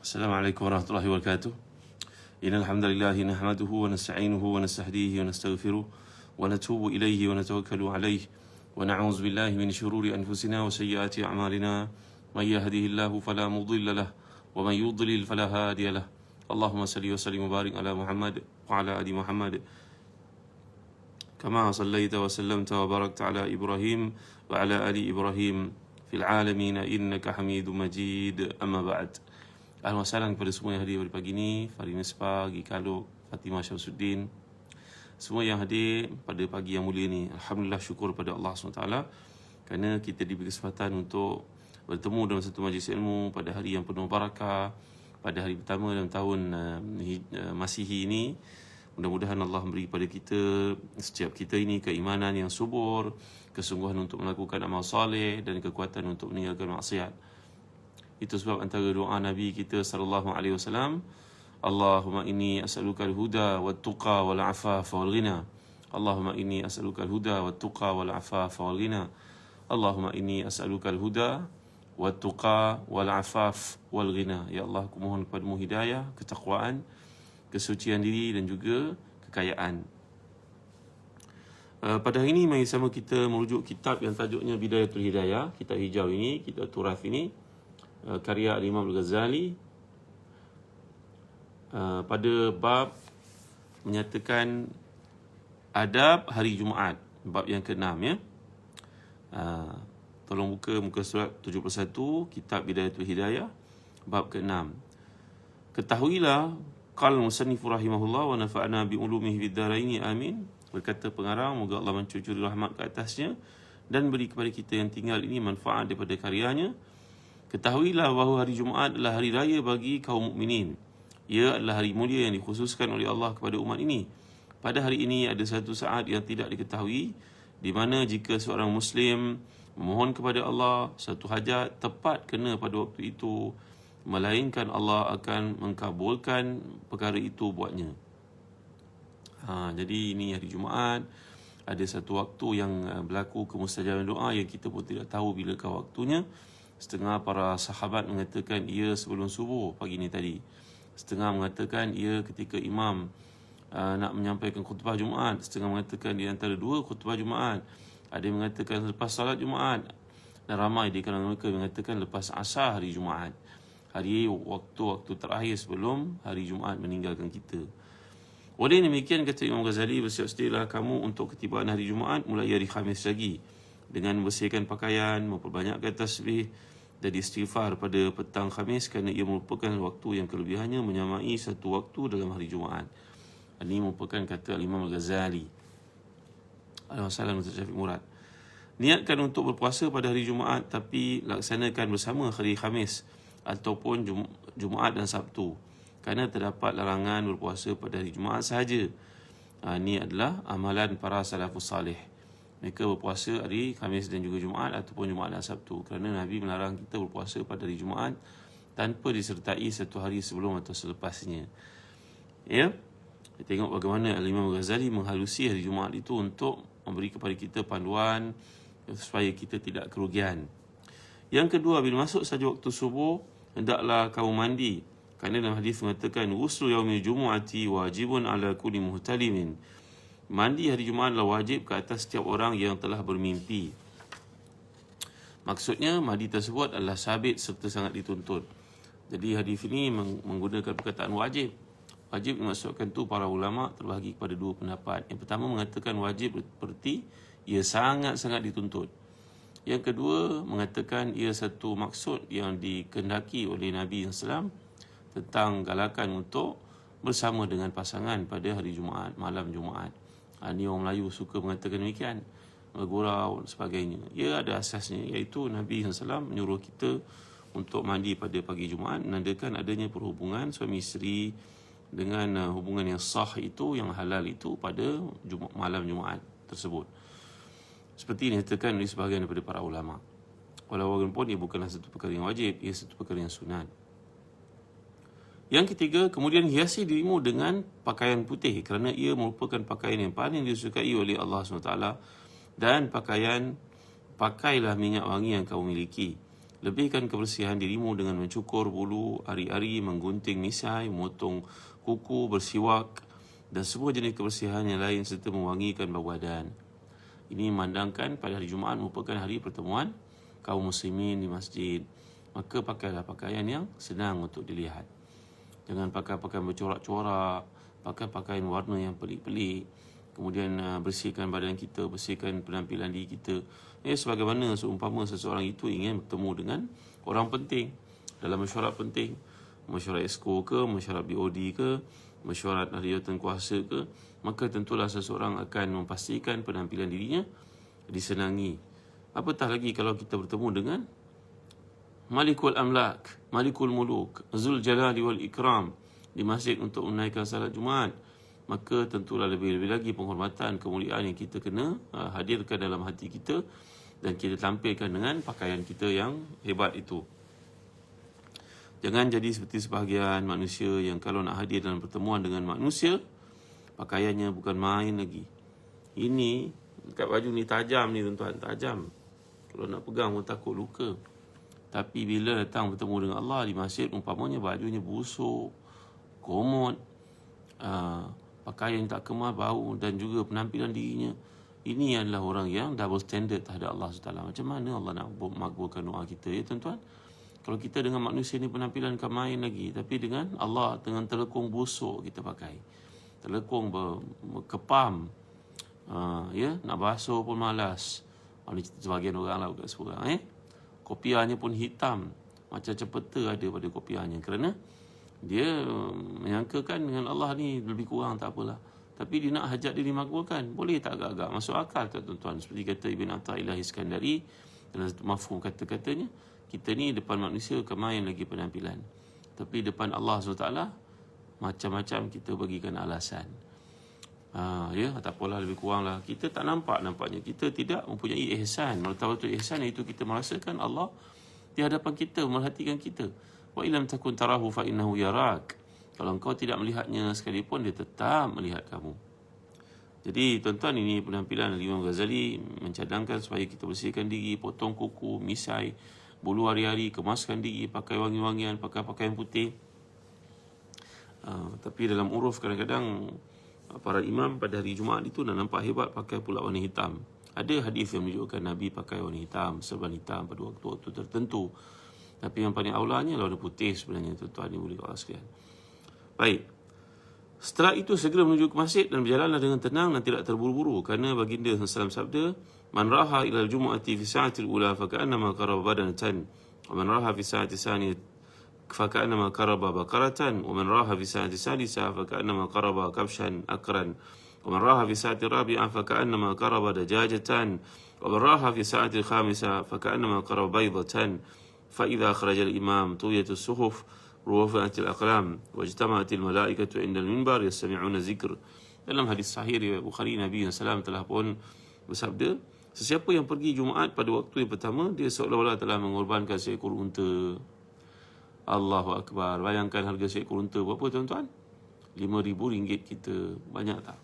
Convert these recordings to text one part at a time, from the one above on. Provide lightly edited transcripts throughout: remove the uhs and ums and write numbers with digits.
السلام عليكم ورحمة الله وبركاته. إن الحمد لله نحمده ونستعينه ونستهديه ونستغفره ونتوب إليه ونتوكل عليه ونعوذ بالله من شرور أنفسنا وسيئات أعمالنا من يهده الله فلا مضل له ومن يضلل فلا هادي له. اللهم صل وسلم وبارك على محمد وعلى آل محمد كما صليت وسلمت وباركت على إبراهيم وعلى آل إبراهيم في العالمين إنك حميد مجيد. أما بعد. Ahlan wa sahlan kepada semua yang hadir pada pagi ini, Farid Misbah, Gi Kaluk, Fatimah Syamsuddin, semua yang hadir pada pagi yang mulia ini. Alhamdulillah, syukur pada Allah SWT kerana kita diberi kesempatan untuk bertemu dalam satu majlis ilmu pada hari yang penuh barakah, pada hari pertama dalam tahun Masihi ini. Mudah-mudahan Allah memberi kepada kita, setiap kita ini, keimanan yang subur, kesungguhan untuk melakukan amal saleh dan kekuatan untuk meninggalkan maksiat. Itu sebab antara doa Nabi kita sallallahu alaihi wasallam, Allahumma inni as'aluka al-huda wat-tuqa wal-'afafa wal-ghina. Allahumma inni as'aluka al-huda wat-tuqa wal-'afafa wal-ghina. Allahumma inni as'aluka al-huda wat-tuqa wal-'afaf wal-ghina. Ya Allah, aku mohon kepadamu hidayah, ketakwaan, kesucian diri dan juga kekayaan. Pada hari ini mari sama kita merujuk kitab yang tajuknya Bidayatul Hidayah, kitab hijau ini, kitab turaf ini, karya Imam Al-Ghazali, pada bab menyatakan adab hari Jumaat, bab yang ke-6 ya. Tolong buka muka surat 71 kitab Bidayatul Hidayah, bab ke-6. Ketahuilah, qala musannif rahimahullah wa nafa'ana bi ulumihi fid dharain amin. Berkata pengarang, moga Allah mencucuri rahmat ke atasnya dan beri kepada kita yang tinggal ini manfaat daripada karyanya. Ketahuilah bahawa hari Jumaat adalah hari raya bagi kaum mukminin. Ia adalah hari mulia yang dikhususkan oleh Allah kepada umat ini. Pada hari ini ada satu saat yang tidak diketahui, di mana jika seorang Muslim memohon kepada Allah satu hajat, tepat kena pada waktu itu, melainkan Allah akan mengkabulkan perkara itu buatnya. Jadi ini hari Jumaat, ada satu waktu yang berlaku kemustajaban doa yang kita pun tidak tahu bilakah waktunya. Setengah para sahabat mengatakan ia sebelum subuh pagi ni tadi. Setengah mengatakan ia ketika imam nak menyampaikan khutbah Jumaat. Setengah mengatakan di antara dua khutbah Jumaat. Ada yang mengatakan lepas salat Jumaat. Dan ramai di kalangan mereka mengatakan lepas asar hari Jumaat. Waktu-waktu terakhir sebelum hari Jumaat meninggalkan kita. Oleh demikian, kata Imam Ghazali, bersiap-sedialah kamu untuk ketibaan hari Jumaat mulai hari Khamis lagi, dengan membersihkan pakaian, memperbanyakkan tasbih dan istighfar pada petang Khamis, kerana ia merupakan waktu yang kelebihannya menyamai satu waktu dalam hari Jumaat. Ini merupakan kata Imam Al-Ghazali. Alhamdulillah, Ustaz Syafiq Murad. Niatkan untuk berpuasa pada hari Jumaat, tapi laksanakan bersama hari Khamis ataupun Jumaat dan Sabtu, kerana terdapat larangan berpuasa pada hari Jumaat sahaja. Ini adalah amalan para salafus salih. Mereka berpuasa hari Khamis dan juga Jumaat ataupun Jumaat dan Sabtu, kerana Nabi melarang kita berpuasa pada hari Jumaat tanpa disertai satu hari sebelum atau selepasnya. Ya, kita tengok bagaimana Imam Ghazali menghalusi hari Jumaat itu untuk memberi kepada kita panduan supaya kita tidak kerugian. Yang kedua, bila masuk saja waktu subuh, hendaklah kamu mandi, kerana dalam hadis mengatakan ghuslu yaumil jumu'ati wajibun ala kulli muhtalimin. Mandi hari Jumaat adalah wajib ke atas setiap orang yang telah bermimpi. Maksudnya, mandi tersebut adalah sabit serta sangat dituntut. Jadi hadis ini menggunakan perkataan wajib. Wajib dimaksudkan tu para ulama terbahagi kepada dua pendapat. Yang pertama mengatakan wajib bererti ia sangat-sangat dituntut. Yang kedua mengatakan ia satu maksud yang dikehendaki oleh Nabi SAW tentang galakan untuk bersama dengan pasangan pada hari Jumaat, malam Jumaat. Ini orang Melayu suka mengatakan demikian, bergurau dan sebagainya. Ia ada asasnya, iaitu Nabi SAW menyuruh kita untuk mandi pada pagi Jumaat, menandakan adanya perhubungan suami isteri dengan hubungan yang sah itu, yang halal itu pada malam Jumaat tersebut. Seperti ini dikatakan oleh sebahagian daripada para ulama. Walaupun ia bukanlah satu perkara yang wajib, ia satu perkara yang sunat. Yang ketiga, kemudian hiasi dirimu dengan pakaian putih, kerana ia merupakan pakaian yang paling disukai oleh Allah SWT. Dan pakailah minyak wangi yang kau miliki. Lebihkan kebersihan dirimu dengan mencukur bulu, ari-ari, menggunting misai, memotong kuku, bersiwak dan semua jenis kebersihan yang lain serta mewangikan bau badan. Ini memandangkan pada hari Jumaat merupakan hari pertemuan kaum muslimin di masjid. Maka pakailah pakaian yang senang untuk dilihat. Jangan pakai pakaian bercorak-corak, pakai pakaian warna yang pelik-pelik. Kemudian bersihkan badan kita, bersihkan penampilan diri kita. Sebagaimana seumpama seseorang itu ingin bertemu dengan orang penting dalam mesyuarat penting, mesyuarat exco ke, mesyuarat BOD ke, mesyuarat ahli jawatan kuasa ke, maka tentulah seseorang akan memastikan penampilan dirinya disenangi. Apatah lagi kalau kita bertemu dengan Malikul Amlak, Malikul Muluk, Zul Jalali wal Ikram di masjid untuk menaikkan salat Jumaat, maka tentulah lebih-lebih lagi penghormatan, kemuliaan yang kita kena hadirkan dalam hati kita dan kita tampilkan dengan pakaian kita yang hebat itu. Jangan jadi seperti sebahagian manusia yang kalau nak hadir dalam pertemuan dengan manusia, pakaiannya bukan main lagi. Ini, dekat baju ni tajam ni tuan-tuan, tajam. Kalau nak pegang pun takut luka. Tapi bila datang bertemu dengan Allah di masjid, umpamanya bajunya busuk, komot, pakaian tak kemas, bau dan juga penampilan dirinya, ini adalah orang yang double standard terhadap Allah SWT. Macam mana Allah nak makbulkan doa kita, ya tuan-tuan? Kalau kita dengan manusia ni penampilan bukan main lagi, tapi dengan Allah, dengan telekung busuk kita pakai, telekung berkepam, nak basuh pun malas. Ini sebagian orang lah, bukan semua orang. Kopiahnya pun hitam, macam cepeta ada pada kopiahnya, kerana dia menyangkakan dengan Allah ni lebih kurang tak apalah. Tapi dia nak hajat dia dimakbulkan. Boleh tak agak-agak masuk akal tak tuan-tuan? Seperti kata Ibn Athaillah Iskandari dalam mafhum kata-katanya, kita ni depan manusia bukan main lagi penampilan, tapi depan Allah SWT macam-macam kita bagikan alasan. Tak apalah, lebih kurang lah. Kita tak nampak nampaknya. Kita tidak mempunyai ihsan. Martabatul ihsan iaitu kita merasakan Allah di hadapan kita, merhatikan kita. Wa illam takun tarahu fa innahu yarak. Kalau engkau tidak melihatnya sekalipun, dia tetap melihat kamu. Jadi tuan-tuan, ini penampilan Imam Ghazali mencadangkan supaya kita bersihkan diri, potong kuku, misai, bulu hari-hari, kemaskan diri, pakai wangi-wangian, pakai pakaian putih. Tapi dalam uruf kadang-kadang para imam pada hari Jumaat itu nak nampak hebat pakai pula warna hitam. Ada hadis yang menunjukkan Nabi pakai warna hitam, serban hitam pada waktu-waktu tertentu. Tapi yang paling aulanya warna putih sebenarnya, tuan-tuan yang boleh Allah sekalian. Baik. Setelah itu segera menuju ke masjid dan berjalanlah dengan tenang dan tidak terburu-buru, kerana baginda SAW sabda, "Man raha ila al-jumu'ati fi sa'atil ula fa ka'annama qaraba badanatan, wa man raha fi sa'ati tsaniyah fa ka'annama qaraba baqaratan, wa man raha fi sa'ati sadisah fa ka'annama qaraba kabshan akran, wa man raha fi sa'ati rabi'ah fa ka'annama qaraba dajajatan, wa man raha fi sa'ati khamisah fa ka'annama qaraba baydatan, fa idza kharaja al-imam tuyatus suhuf ruwafa'atil aqlam wajtama'atil malaikatu indal minbar yastami'una zikr." Dalam hadis sahih riwayat Bukhari, Nabi SAW telah pun bersabda, sesiapa yang pergi Jumaat pada waktu yang pertama, dia seolah-olah telah mengorbankan seekor unta. Allahu Akbar. Bayangkan harga seekor unta berapa tuan-tuan? RM5,000 kita. Banyak tak?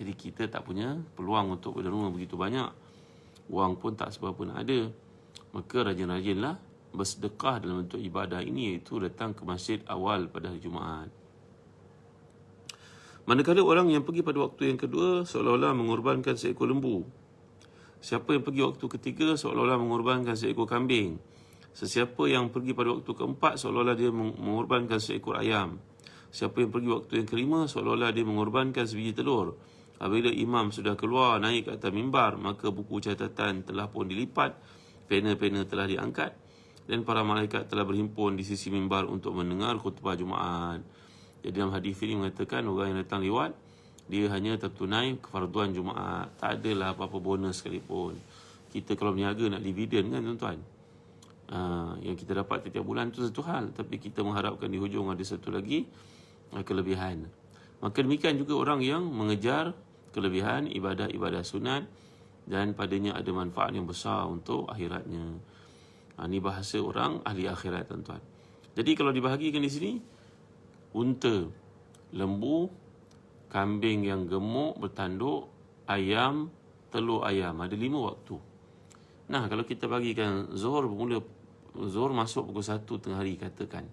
Jadi kita tak punya peluang untuk berderma begitu banyak. Wang pun tak seberapa nak ada. Maka rajin-rajinlah bersedekah dalam bentuk ibadah ini, iaitu datang ke masjid awal pada hari Jumaat. Manakala orang yang pergi pada waktu yang kedua seolah-olah mengorbankan seekor lembu. Siapa yang pergi waktu ketiga seolah-olah mengorbankan seekor kambing. Sesiapa yang pergi pada waktu keempat seolah-olah dia mengorbankan seekor ayam. Siapa yang pergi waktu yang kelima seolah-olah dia mengorbankan sebiji telur. Apabila imam sudah keluar naik ke atas mimbar, maka buku catatan telah pun dilipat, pena-pena telah diangkat, dan para malaikat telah berhimpun di sisi mimbar untuk mendengar khutbah Jumaat. Jadi dalam hadis ini mengatakan orang yang datang lewat, dia hanya tertunai kefarduan Jumaat. Tak adalah apa-apa bonus sekalipun. Kita kalau berniaga nak dividen kan tuan-tuan, yang kita dapat setiap bulan itu satu hal, tapi kita mengharapkan di hujung ada satu lagi kelebihan. Maka demikian juga orang yang mengejar kelebihan ibadah-ibadah sunat dan padanya ada manfaat yang besar untuk akhiratnya. Ini bahasa orang ahli akhirat tuan-tuan. Jadi kalau dibahagikan di sini, unta, lembu, kambing yang gemuk bertanduk, ayam, telur ayam. Ada 5 waktu. Nah, kalau kita bagikan Zuhur masuk pukul 1 tengah hari katakan,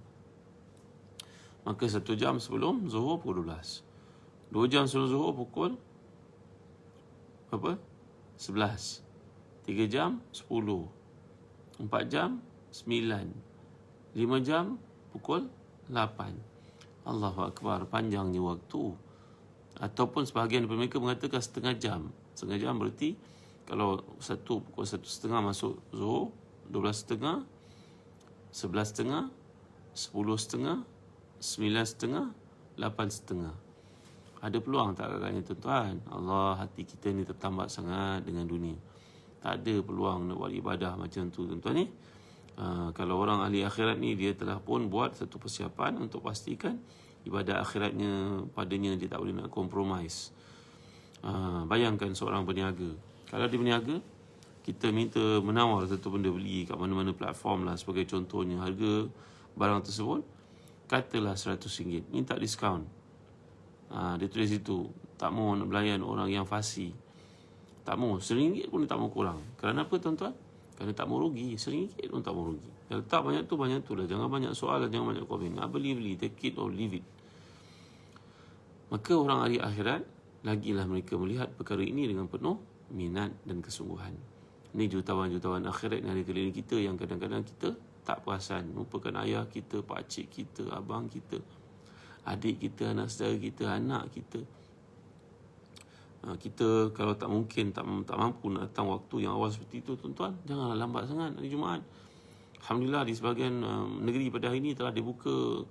maka 1 jam sebelum Zuhur pukul 12. 2 jam sebelum Zuhur pukul apa? 11. 3 jam 10. 4 jam 9. 5 jam pukul 8. Allahu Akbar, panjangnya waktu. Ataupun sebahagian daripada mereka mengatakan setengah jam. Setengah jam berarti kalau pukul 1:30 masuk Zuhur, 12:30, 11:30, 10:30, 9:30, 8:30. Ada peluang tak agaknya tuan-tuan? Allah, hati kita ni tertambat sangat dengan dunia. Tak ada peluang nak buat ibadah macam tu tuan-tuan ni. Kalau orang ahli akhirat ni, dia telah pun buat satu persiapan untuk pastikan ibadah akhiratnya padanya dia tak boleh nak compromise. Bayangkan seorang berniaga. Kalau dia berniaga, kita minta menawar satu benda beli kat mana-mana platform lah sebagai contohnya, harga barang tersebut katalah RM100, minta diskaun. Dia tulis situ, tak mahu nak belayan orang yang fasih. Tak mahu, RM1 pun dia tak mahu kurang. Kerana apa tuan-tuan? Kerana tak mahu rugi. RM1 pun tak mahu rugi. Kalau tak banyak tu lah. Jangan banyak soalan, jangan banyak komen. Nak beli, take it or leave it. Maka orang ahli akhirat, lagilah mereka melihat perkara ini dengan penuh minat dan kesungguhan. Ini jutawan-jutawan akhirat yang ada di keliling kita, yang kadang-kadang kita tak perasan. Merupakan ayah kita, pakcik kita, abang kita, adik kita, anak saudara kita, anak kita. Kita kalau tak mungkin, tak mampu nak datang waktu yang awal seperti itu tuan-tuan, janganlah lambat sangat hari Jumaat. Alhamdulillah di sebahagian negeri pada hari ini telah dibuka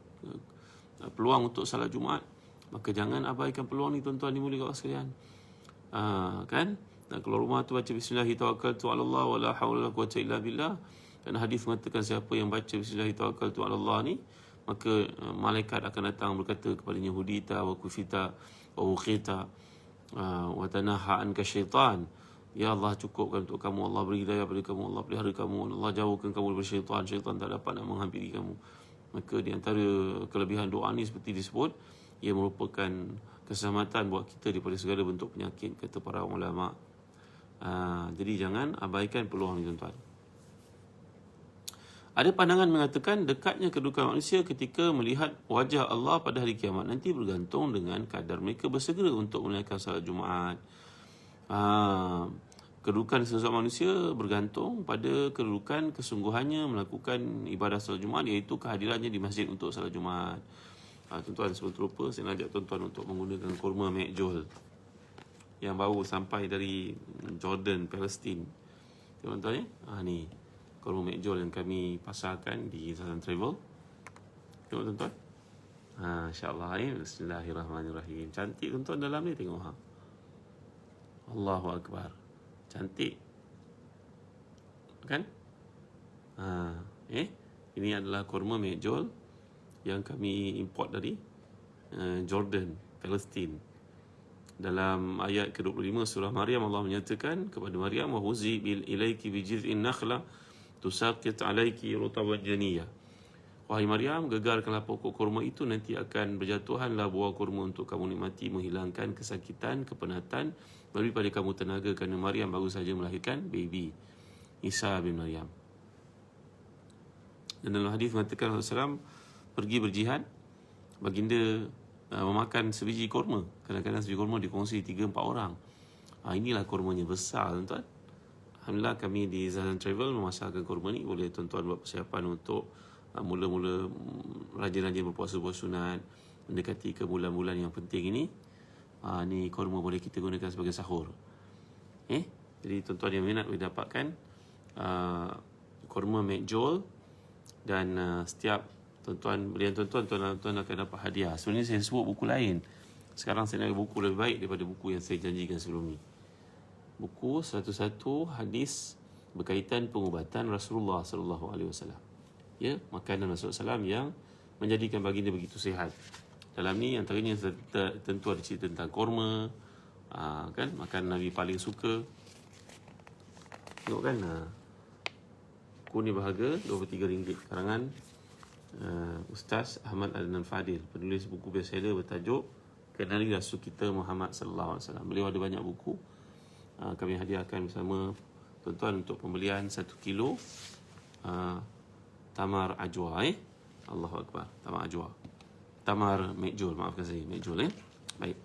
peluang untuk salat Jumaat. Maka jangan abaikan peluang ni tuan-tuan dimuliakan Allah sekalian. Kan? Nak keluar rumah tu baca Bismillahirrahmanirrahim, wala haula wala quwwata illa billah. Dan hadis mengatakan siapa yang baca Bismillahirrahmanirrahim, maka malaikat akan datang berkata kepadanya, hudita wa kufita wa ukhita wa tanaha anka syaitan. Ya Allah, cukupkan untuk kamu, Allah beri hidayah pada kamu, Allah pelihara kamu, Allah jauhkan kamu daripada syaitan. Syaitan tak dapat nak menghampiri kamu. Maka di antara kelebihan doa ni seperti disebut, ia merupakan keselamatan buat kita daripada segala bentuk penyakit, kata para ulama. Jadi jangan abaikan peluang ni tuan-tuan. Ada pandangan mengatakan dekatnya kedudukan manusia ketika melihat wajah Allah pada hari kiamat nanti bergantung dengan kadar mereka bersegera untuk menunaikan salat Jumaat. Kedudukan seseorang manusia bergantung pada kedudukan kesungguhannya melakukan ibadah salat Jumaat, iaitu kehadirannya di masjid untuk salat Jumaat. Tuan-tuan, sebelum terlupa, saya nak ajak tuan-tuan untuk menggunakan kurma McJoel yang baru sampai dari Jordan, Palestin. Tuan-tuan ni kurma McJoel yang kami pasarkan di Zazan Travel. Tengok tuan-tuan. InsyaAllah Bismillahirrahmanirrahim. Cantik tuan-tuan dalam ni, tengok Allahu Akbar. Cantik. Kan? Ini adalah kurma McJoel yang kami import dari Jordan, Palestin. Dalam ayat ke-25 surah Maryam, Allah menyatakan kepada Maryam, wa huzi bil ilaiki bi jiz'in nakhla tusaqit alayki rutaban janiyah. Wahai Maryam, gegarkanlah pokok kurma itu, nanti akan berjatuhanlah buah kurma untuk kamu nikmati, menghilangkan kesakitan, kepenatan, beri pada kamu tenaga, kerana Maryam baru saja melahirkan baby Isa bin Maryam. Dan dalam hadis mengatakan Rasulullah SAW pergi berjihad, baginda memakan sebiji kurma. Kadang-kadang sebiji kurma dikongsi 3-4 orang. Inilah kurmanya besar tuan-tuan. Alhamdulillah kami di Zazan Travel memasarkan kurma ni. Boleh tuan-tuan buat persiapan untuk mula-mula rajin-rajin berpuasa-puasa sunat, mendekati ke bulan-bulan yang penting ini. Ni kurma boleh kita gunakan sebagai sahur. Jadi tuan-tuan yang minat boleh dapatkan kurma McJoel, dan setiap belian tuan-tuan akan dapat hadiah. Sebenarnya saya sebut buku lain. Sekarang saya nak buku lebih baik daripada buku yang saya janjikan sebelum ni. Buku 101 hadis berkaitan pengubatan Rasulullah sallallahu alaihi wasallam. Ya, makanan Rasulullah SAW yang menjadikan baginda begitu sihat. Dalam ni antaranya tentu ada cerita tentang kurma, kan, makanan Nabi paling suka. Tengok kan, buku ni berharga RM23, karangan Ustaz Ahmad Adnan Fadil, penulis buku bestseller bertajuk Kenali Rasul Kita Muhammad sallallahu alaihi wasallam. Beliau ada banyak buku, kami hadiahkan bersama tuan-tuan, untuk pembelian 1 kilo tamar ajwa. Allahu Akbar. Tamar ajwa. Tamar mekjul, maafkan saya, mekjul. Baik.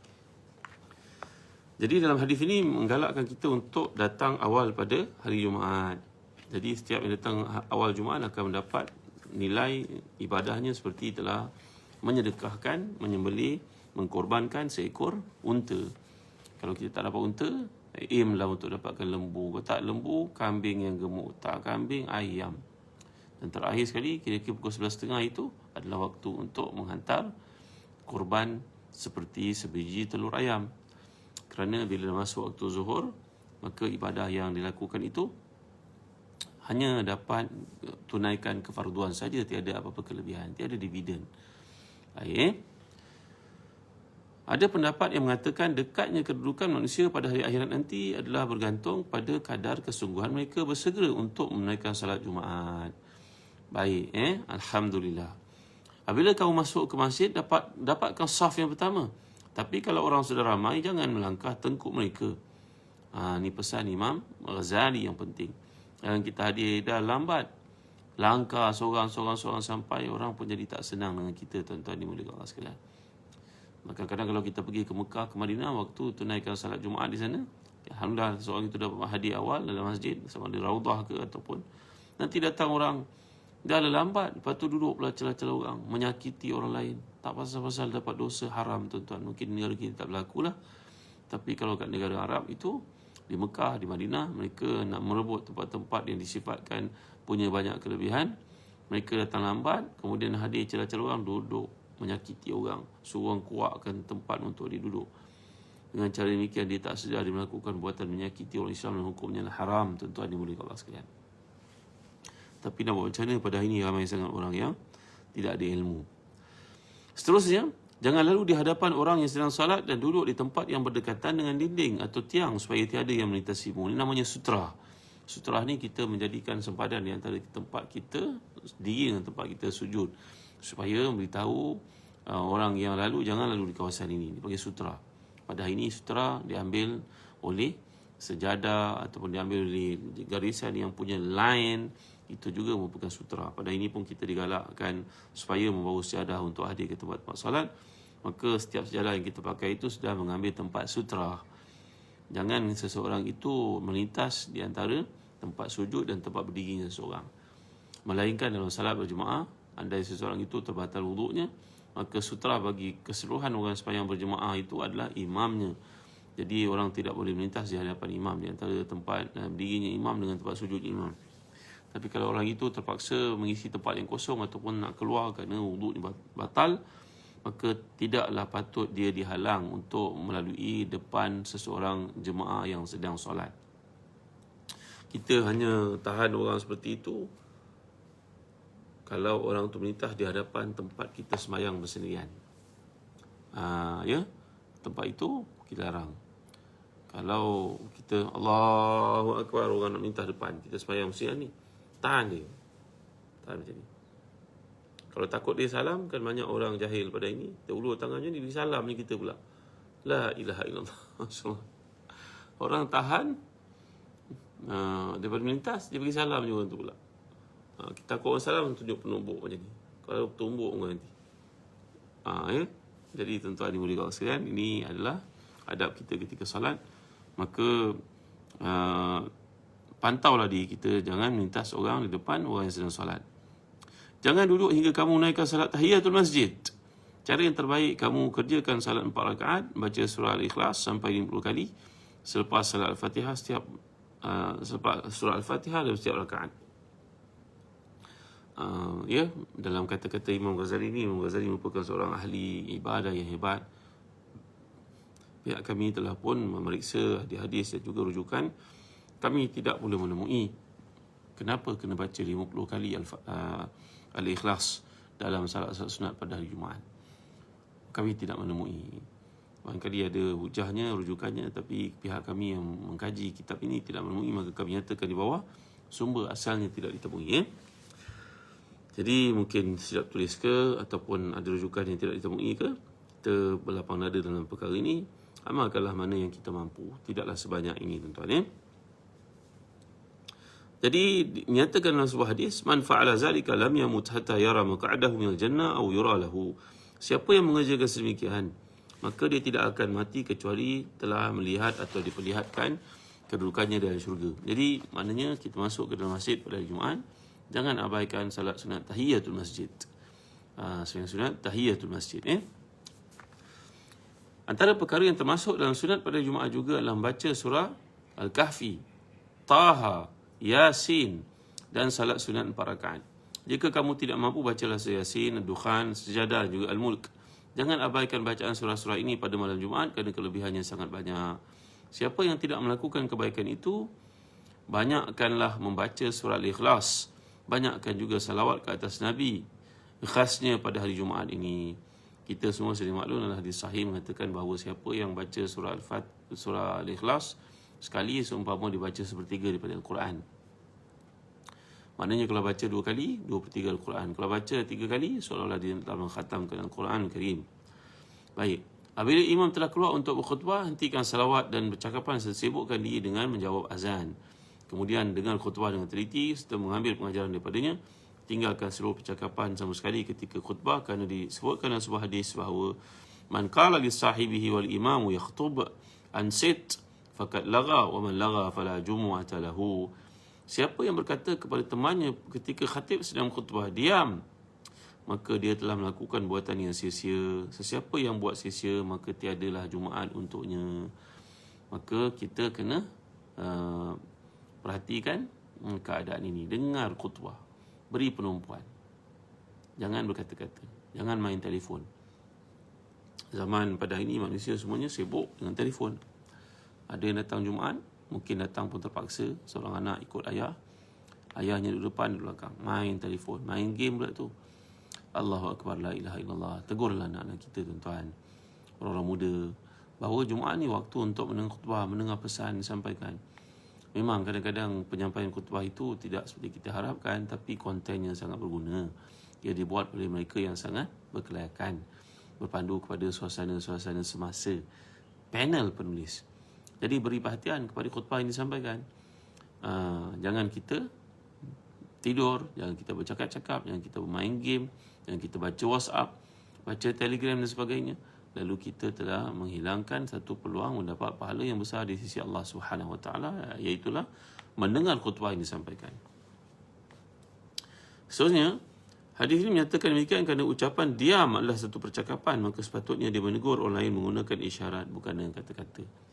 Jadi dalam hadis ini menggalakkan kita untuk datang awal pada hari Jumaat. Jadi setiap yang datang awal Jumaat akan mendapat nilai ibadahnya seperti telah menyedekahkan, menyembelih, mengkorbankan seekor unta. Kalau kita tak dapat unta, aimlah untuk dapatkan lembu. Kalau tak lembu, kambing yang gemuk. Tak kambing, ayam. Dan terakhir sekali, kira-kira pukul 11.30 itu adalah waktu untuk menghantar korban seperti sebiji telur ayam. Kerana bila masuk waktu zuhur, maka ibadah yang dilakukan itu hanya dapat tunaikan kefarduan saja, tiada apa-apa kelebihan, tiada dividen. Baik. Ada pendapat yang mengatakan dekatnya kedudukan manusia pada hari akhirat nanti adalah bergantung pada kadar kesungguhan mereka bersegera untuk menunaikan salat Jumaat. Baik, Alhamdulillah. Apabila kamu masuk ke masjid, dapatkan saf yang pertama. Tapi kalau orang sudah ramai, jangan melangkah tengkuk mereka. Ni pesan Imam Ghazali yang penting. Jangan kita hadir dah lambat. Langkah seorang sampai orang pun jadi tak senang dengan kita, tuan-tuan dimuliakan Allah sekalian. Maka kadang kalau kita pergi ke Mekah, ke Madinah, waktu tunaikan salat Jumaat di sana, alhamdulillah seorang itu dapat hadir awal dalam masjid, sama ada raudah ke ataupun nanti datang orang dah lambat, lepas tu duduk pula celah-celah orang, menyakiti orang lain. Tak pasal-pasal dapat dosa haram, tuan-tuan. Mungkin negara kita tak berlaku lah. Tapi kalau kat negara Arab itu, di Mekah, di Madinah, mereka nak merebut tempat-tempat yang disifatkan punya banyak kelebihan. Mereka datang lambat, kemudian hadir celah-celah orang, duduk menyakiti orang, suruh orang kuatkan tempat untuk dia duduk. Dengan cara demikian dia tak sedar dia melakukan buatan menyakiti orang Islam dan hukumnya haram, tuan-tuan dimuliakan Allah sekalian. Tapi nak buat macam mana, pada hari ini ramai sangat orang yang tidak ada ilmu. Seterusnya, jangan lalu di hadapan orang yang sedang salat dan duduk di tempat yang berdekatan dengan dinding atau tiang supaya tiada yang melintasimu. Ini namanya sutra. Sutra ni kita menjadikan sempadan di antara tempat kita diri dengan tempat kita sujud, supaya memberitahu orang yang lalu jangan lalu di kawasan ini. Dipanggil sutra. Pada hari ini sutra diambil oleh sejadah ataupun diambil oleh garisan yang punya line, itu juga merupakan sutra. Pada ini pun kita digalakkan supaya membawa sejadah untuk hadir ke tempat-tempat salat. Maka setiap sejadah yang kita pakai itu sudah mengambil tempat sutra. Jangan seseorang itu melintas di antara tempat sujud dan tempat berdirinya seseorang. Melainkan dalam salat berjemaah, andai seseorang itu terbatal wuduknya, maka sutra bagi keseluruhan orang sembahyang berjemaah itu adalah imamnya. Jadi orang tidak boleh melintas di hadapan imam, di antara tempat berdirinya imam dengan tempat sujud imam. Tapi kalau orang itu terpaksa mengisi tempat yang kosong ataupun nak keluar kerana wuduknya batal, maka tidaklah patut dia dihalang untuk melalui depan seseorang jemaah yang sedang solat. Kita hanya tahan orang seperti itu kalau orang tu melintas di hadapan tempat kita sembahyang bersendirian. Tempat itu kita larang. Kalau kita Allahu Akbar, orang nak melintas depan, kita sembahyang bersendirian ni, tahan dia. Tahan macam ni. Kalau takut dia salam, kan banyak orang jahil pada ini, dia ulur tangannya ni, dia salam ni kita pula. La ilaha illallah. Orang tahan daripada melintas, dia bagi salam je orang tu pula. Kita takut orang salam, tunjuk penumbuk macam ni. Kalau tumbuk orang nanti. Jadi tuan-tuan dimuliakan Allah sekalian, ini adalah adab kita ketika salat. Maka pantaulah diri kita, jangan melintas orang di depan orang yang sedang salat. Jangan duduk hingga kamu naikkan salat tahiyatul masjid. Cara yang terbaik, kamu kerjakan salat 4 rakaat, baca surah Al-Ikhlas sampai 50 kali selepas salat Al-Fatihah selepas surah Al-Fatihah dalam setiap rakaat. Dalam kata-kata Imam Ghazali ini, Imam Ghazali merupakan seorang ahli ibadah yang hebat. Pihak kami telah pun memeriksa hadis dan juga rujukan. Kami tidak boleh menemui kenapa kena baca 50 kali Al-Ikhlas dalam salat sunat pada hari Jumaat. Kami tidak menemui. Barangkali ada hujahnya, rujukannya, tapi pihak kami yang mengkaji kitab ini tidak menemui, maka kami nyatakan di bawah sumber asalnya tidak ditemui. Jadi mungkin silap tulis ke ataupun ada rujukan yang tidak ditemui ke, kita berlapang dada dalam perkara ini. Amalkanlah mana yang kita mampu, tidaklah sebanyak ini, tuan-tuan. Jadi dinyatakan dalam sebuah hadis, man fa'ala zalika lam yamut hatta yara maq'adahu minal jannah aw yura lahu. Siapa yang mengerjakan sedemikian, maka dia tidak akan mati kecuali telah melihat atau diperlihatkan kedudukannya dalam syurga. Jadi maknanya kita masuk ke dalam masjid pada hari Jumaat, jangan abaikan salat sunat tahiyatul masjid. Sunat tahiyatul masjid. Antara perkara yang termasuk dalam sunat pada Jumaat juga adalah membaca surah Al-Kahfi, Taha, Yasin dan salat sunat 4 rakaat. Jika kamu tidak mampu, bacalah Yasin, Dukhan, Sejadah juga Al-Mulk. Jangan abaikan bacaan surah-surah ini pada malam Jumaat kerana kelebihannya sangat banyak. Siapa yang tidak melakukan kebaikan itu, banyakkanlah membaca surah Al-Ikhlas. Banyakkan juga salawat ke atas Nabi. Khasnya pada hari Jumaat ini. Kita semua sedia maklum dalam hadis sahih mengatakan bahawa siapa yang baca surah Al-Ikhlas sekali seumpama dibaca sepertiga daripada Al-Quran. Maknanya kalau baca 2 kali, 2/3 Al-Quran. Kalau baca 3 kali, seolah-olah dia telah mengkhatamkan Al-Quran Karim. Baik. Apabila imam telah keluar untuk berkhutbah, hentikan salawat dan percakapan sibukkan diri dengan menjawab azan. Kemudian dengar khutbah dengan teliti serta mengambil pengajaran daripadanya. Tinggalkan seluruh percakapan sama sekali ketika khutbah kerana disebutkan dalam sebuah hadis bahawa man qala li sahibihi wal imamu yakhtub ansit faqad lagha wa man lagha fala jumu'ata lahu. Siapa yang berkata kepada temannya ketika khatib sedang khutbah, diam, maka dia telah melakukan buatan yang sia-sia. Sesiapa yang buat sia-sia, maka tiadalah Jumaat untuknya. Maka kita kena perhatikan keadaan ini. Dengar khutbah, beri penumpuan. Jangan berkata-kata, jangan main telefon. Zaman pada hari ini manusia semuanya sibuk dengan telefon. Ada yang datang Jumaat, mungkin datang pun terpaksa, seorang anak ikut ayah. Ayahnya duduk depan, duduk belakang. Main telefon, main game pula tu. Allahu Akbar, la ilaha illallah. Tegurlah anak-anak kita, tuan-tuan, orang-orang muda, bahawa Jumaat ni waktu untuk mendengar khutbah, mendengar pesan disampaikan. Memang kadang-kadang penyampaian khutbah itu tidak seperti kita harapkan, tapi kontennya sangat berguna. Ia dibuat oleh mereka yang sangat berkelayakan, berpandu kepada suasana-suasana semasa. Panel penulis. Jadi beri perhatian kepada khutbah yang disampaikan. Jangan kita tidur, jangan kita bercakap-cakap, jangan kita bermain game, jangan kita baca WhatsApp, baca Telegram dan sebagainya. Lalu kita telah menghilangkan satu peluang mendapat pahala yang besar di sisi Allah Subhanahu Wa Taala, iaitulah mendengar khutbah yang disampaikan. Seterusnya, hadis ini menyatakan demikian kerana ucapan diam adalah satu percakapan, maka sepatutnya dia menegur orang lain menggunakan isyarat, bukan dengan kata-kata.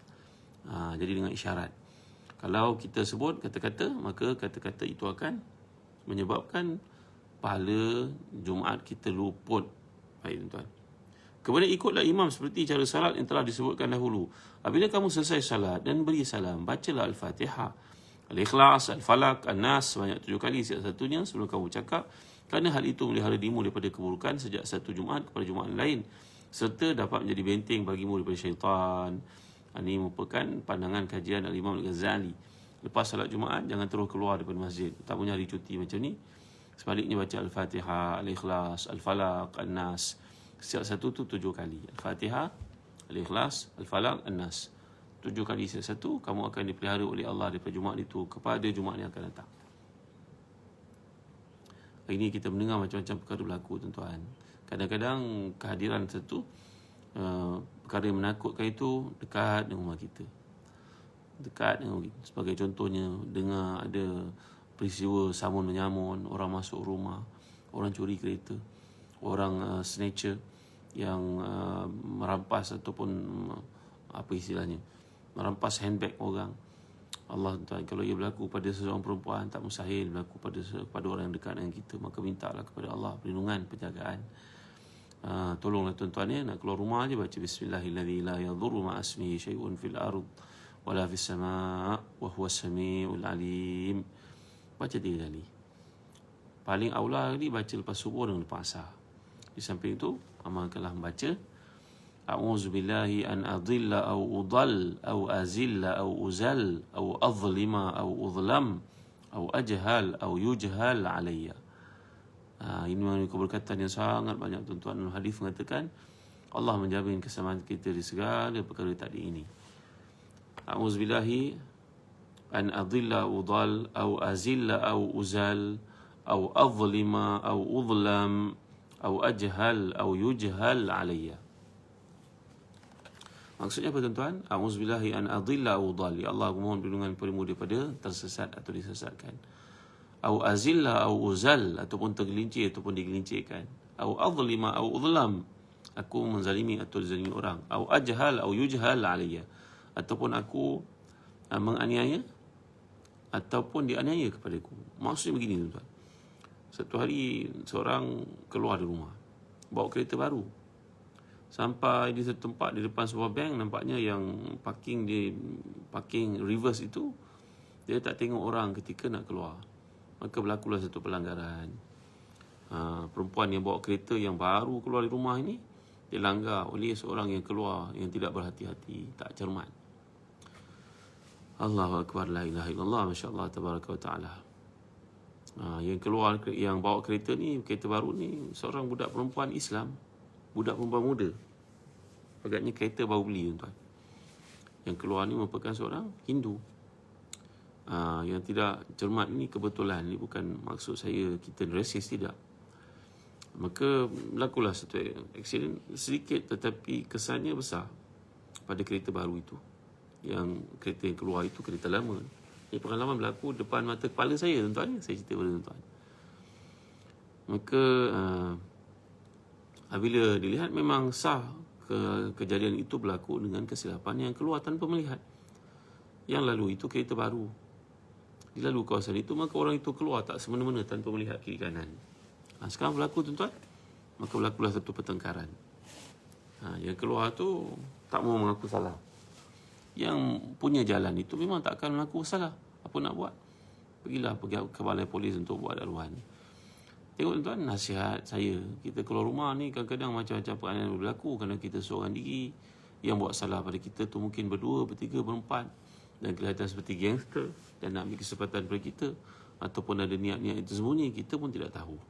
Jadi dengan isyarat. Kalau kita sebut kata-kata, maka kata-kata itu akan menyebabkan pahala Jumaat kita luput. Baik, tuan-tuan. Kemudian ikutlah imam seperti cara salat yang telah disebutkan dahulu. Apabila kamu selesai salat dan beri salam, bacalah Al-Fatihah, Al-Ikhlas, Al-Falaq, An-Nas sebanyak 7 kali setiap satunya sebelum kamu cakap, kerana hal itu melihara dirimu daripada keburukan sejak satu Jumaat kepada Jumaat lain, serta dapat menjadi benteng bagimu daripada syaitan. Ini merupakan pandangan kajian Al-Imam Al-Ghazali. Lepas salat Jumaat, jangan terus keluar daripada masjid. Tak punya hari cuti macam ni. Sebaliknya baca Al-Fatihah, Al-Ikhlas, Al-Falaq, An-Nas. Setiap satu tu 7 kali. Al-Fatihah, Al-Ikhlas, Al-Falaq, An-Nas. 7 kali setiap satu, kamu akan dipelihara oleh Allah daripada Jumaat itu kepada Jumaat yang akan datang. Hari ini kita mendengar macam-macam perkara berlaku, tuan-tuan. Kadang-kadang kehadiran satu perkara yang menakutkan itu dekat dengan rumah kita. Dekat dengan rumah kita. Sebagai contohnya, dengar ada peristiwa samun menyamun, orang masuk rumah, orang curi kereta, orang snatcher yang merampas ataupun apa istilahnya, merampas handbag orang. Allah, tuan, kalau ia berlaku pada seorang perempuan, tak mustahil berlaku pada orang yang dekat dengan kita. Maka mintalah kepada Allah perlindungan, penjagaan. Tolonglah tuan-tuan ya, nak keluar rumah aja baca bismillahirrahmanirrahim, la yadhurru ma ismihi syai'un fil ard wala fis sama' wa huwas samiul alim. Baca 3 kali. Paling aula ni baca lepas subuh dengan lepas asar. Di samping itu, amalkanlah membaca a'udzubillahi an adilla aw udall aw azilla aw uzal aw adlima aw udlam aw ajhal aw yujhal alayya. Ini memang keberkatan yang sangat banyak, tuan-tuan. Hadis mengatakan Allah menjamin keselamatan kita di segala perkara tadi ini. A'udzubillahi an adilla au udal au azilla au uzal au adlima au udlam au ajhal au yujhal alayya. Maksudnya apa tuan-tuan? A'udzubillahi an adilla au udal. Ya Allah, aku mohon perlindungan daripada daripada tersesat atau disesatkan. Au azilla au uzal, ataupun tergelincir ataupun digelincirkan. Au adlima au udlam, aku menzalimi atau dizalimi orang. Au ajhal au yujhal alayya, ataupun aku menganiaya ataupun dianiaya kepadaku. Maksudnya begini tuan-tuan. Satu hari seorang keluar dari rumah, bawa kereta baru. Sampai di satu tempat di depan sebuah bank, nampaknya yang parking reverse itu, dia tak tengok orang ketika nak keluar. Maka berlakulah satu pelanggaran. Perempuan yang bawa kereta yang baru keluar dari rumah ini dilanggar oleh seorang yang keluar yang tidak berhati-hati, tak cermat. Allahu Akbar, la ilaha illallah, masya-Allah, tabaraka wa taala. Yang keluar, yang bawa kereta ni, kereta baru ni, seorang budak perempuan Islam, budak perempuan muda. Agaknya kereta baru beli tuan. Yang keluar ni merupakan seorang Hindu. Yang tidak cermat ni kebetulan, ni bukan maksud saya kita rasis, tidak. Maka berlakulah satu aksiden sedikit tetapi kesannya besar pada kereta baru itu. Yang kereta yang keluar itu kereta lama. Ini pengalaman berlaku depan mata kepala saya tuan-tuan. Saya cerita kepada tuan-tuan. Maka apabila dilihat memang sah kejadian itu berlaku dengan kesilapan yang keluar tanpa melihat. Yang lalu itu kereta baru. Dilalu kawasan itu, maka orang itu keluar tak semena-mena tanpa melihat kiri kanan. Sekarang berlaku tuan-tuan, maka berlakulah satu pertengkaran. Yang keluar tu tak mau mengaku salah. Yang punya jalan itu memang tak akan mengaku salah. Apa nak buat? Pergi ke balai polis untuk buat dakwaan. Tengok tuan-tuan, nasihat saya, kita keluar rumah ni kadang-kadang macam-macam perangai berlaku kerana kita seorang diri. Yang buat salah pada kita tu mungkin berdua, bertiga, berempat, dan kelihatan seperti gangster dan nak ambil kesempatan pada kita, ataupun ada niat-niat itu sembunyi, kita pun tidak tahu.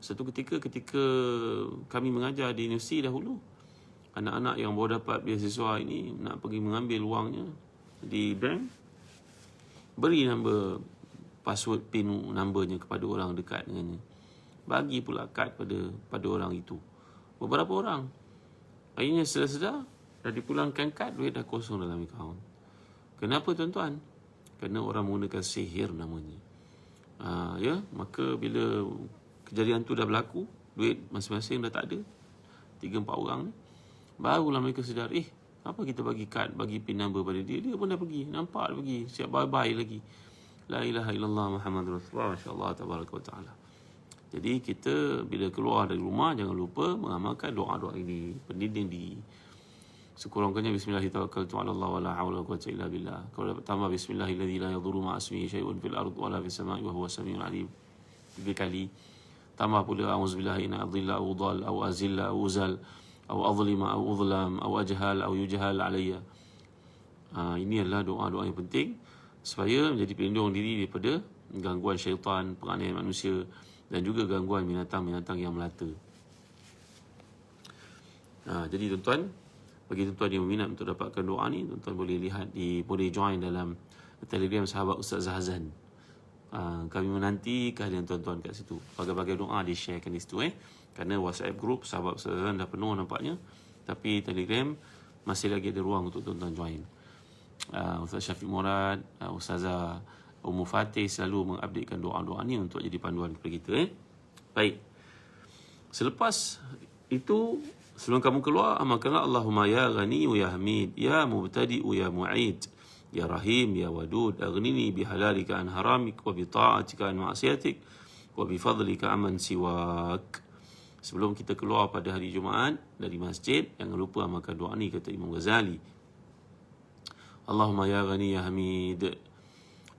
Satu ketika kami mengajar di universiti dahulu, anak-anak yang baru dapat beasiswa ini nak pergi mengambil wangnya di bank, beri nombor password PIN numbernya kepada orang dekat dengannya. Bagi pula kad pada orang itu. Beberapa orang. Akhirnya sedar-sedar dah dipulangkan kad, duit dah kosong dalam akaun. Kenapa tuan-tuan? Kerana orang menggunakan sihir namanya. Maka bila kejadian tu dah berlaku, duit masing-masing dah tak ada, 3-4 orang ni, barulah mereka sedar, apa kita bagi kad, bagi PIN number pada dia. Dia pun dah pergi, nampak dah pergi, siap bye-bye lagi. La ilaha illallah Muhammadur Rasulullah, masya-Allah, tabaraka wa ta'ala. Jadi kita bila keluar dari rumah, jangan lupa mengamalkan doa-doa ini, pendidik di sekurang-kurangnya bismillahirrahmanirrahim, wala haula wala quwwata illa billah. Kalau dapat tambah bismillahilladzi la yadhurru ma'a ismihi syai'un fil ardi wala fis sama'i wa huwas samiul alim. 3 kali. Tambah pula a'udzubillahi min adilla au udal au azilla au uzal au adlima au udlam au ajhal au yujhal alayya. Ini adalah doa-doa yang penting supaya menjadi pelindung diri daripada gangguan syaitan, penganiayaan manusia dan juga gangguan binatang-binatang yang melata. Jadi tuan-tuan, bagi tuan-tuan yang berminat untuk dapatkan doa ni, tuan-tuan boleh join dalam Telegram sahabat Ustaz Zahazan. Kami menanti kehadiran tuan-tuan kat situ. Bagai-bagai doa di-sharekan di situ Kerana WhatsApp group sahabat Ustaz Zahazan dah penuh nampaknya. Tapi Telegram masih lagi ada ruang untuk tuan-tuan join. Ustaz Syafiq Murad, Ustazah Ummu Fatih selalu mengupdatekan doa-doa ni untuk jadi panduan kepada kita. Baik. Selepas itu, sebelum kamu keluar, amalkanlah Allahumma ya ghani ya hamid, ya mubtadi ya mu'id, ya rahim ya wadud, aghnini bihalalika an haramik wa bi ta'atika an ma'siyatik wa bi fadlika amman siwak. Sebelum kita keluar pada hari Jumaat dari masjid, jangan lupa amalkan doa ni, kata Imam Ghazali. Allahumma ya ghani ya hamid,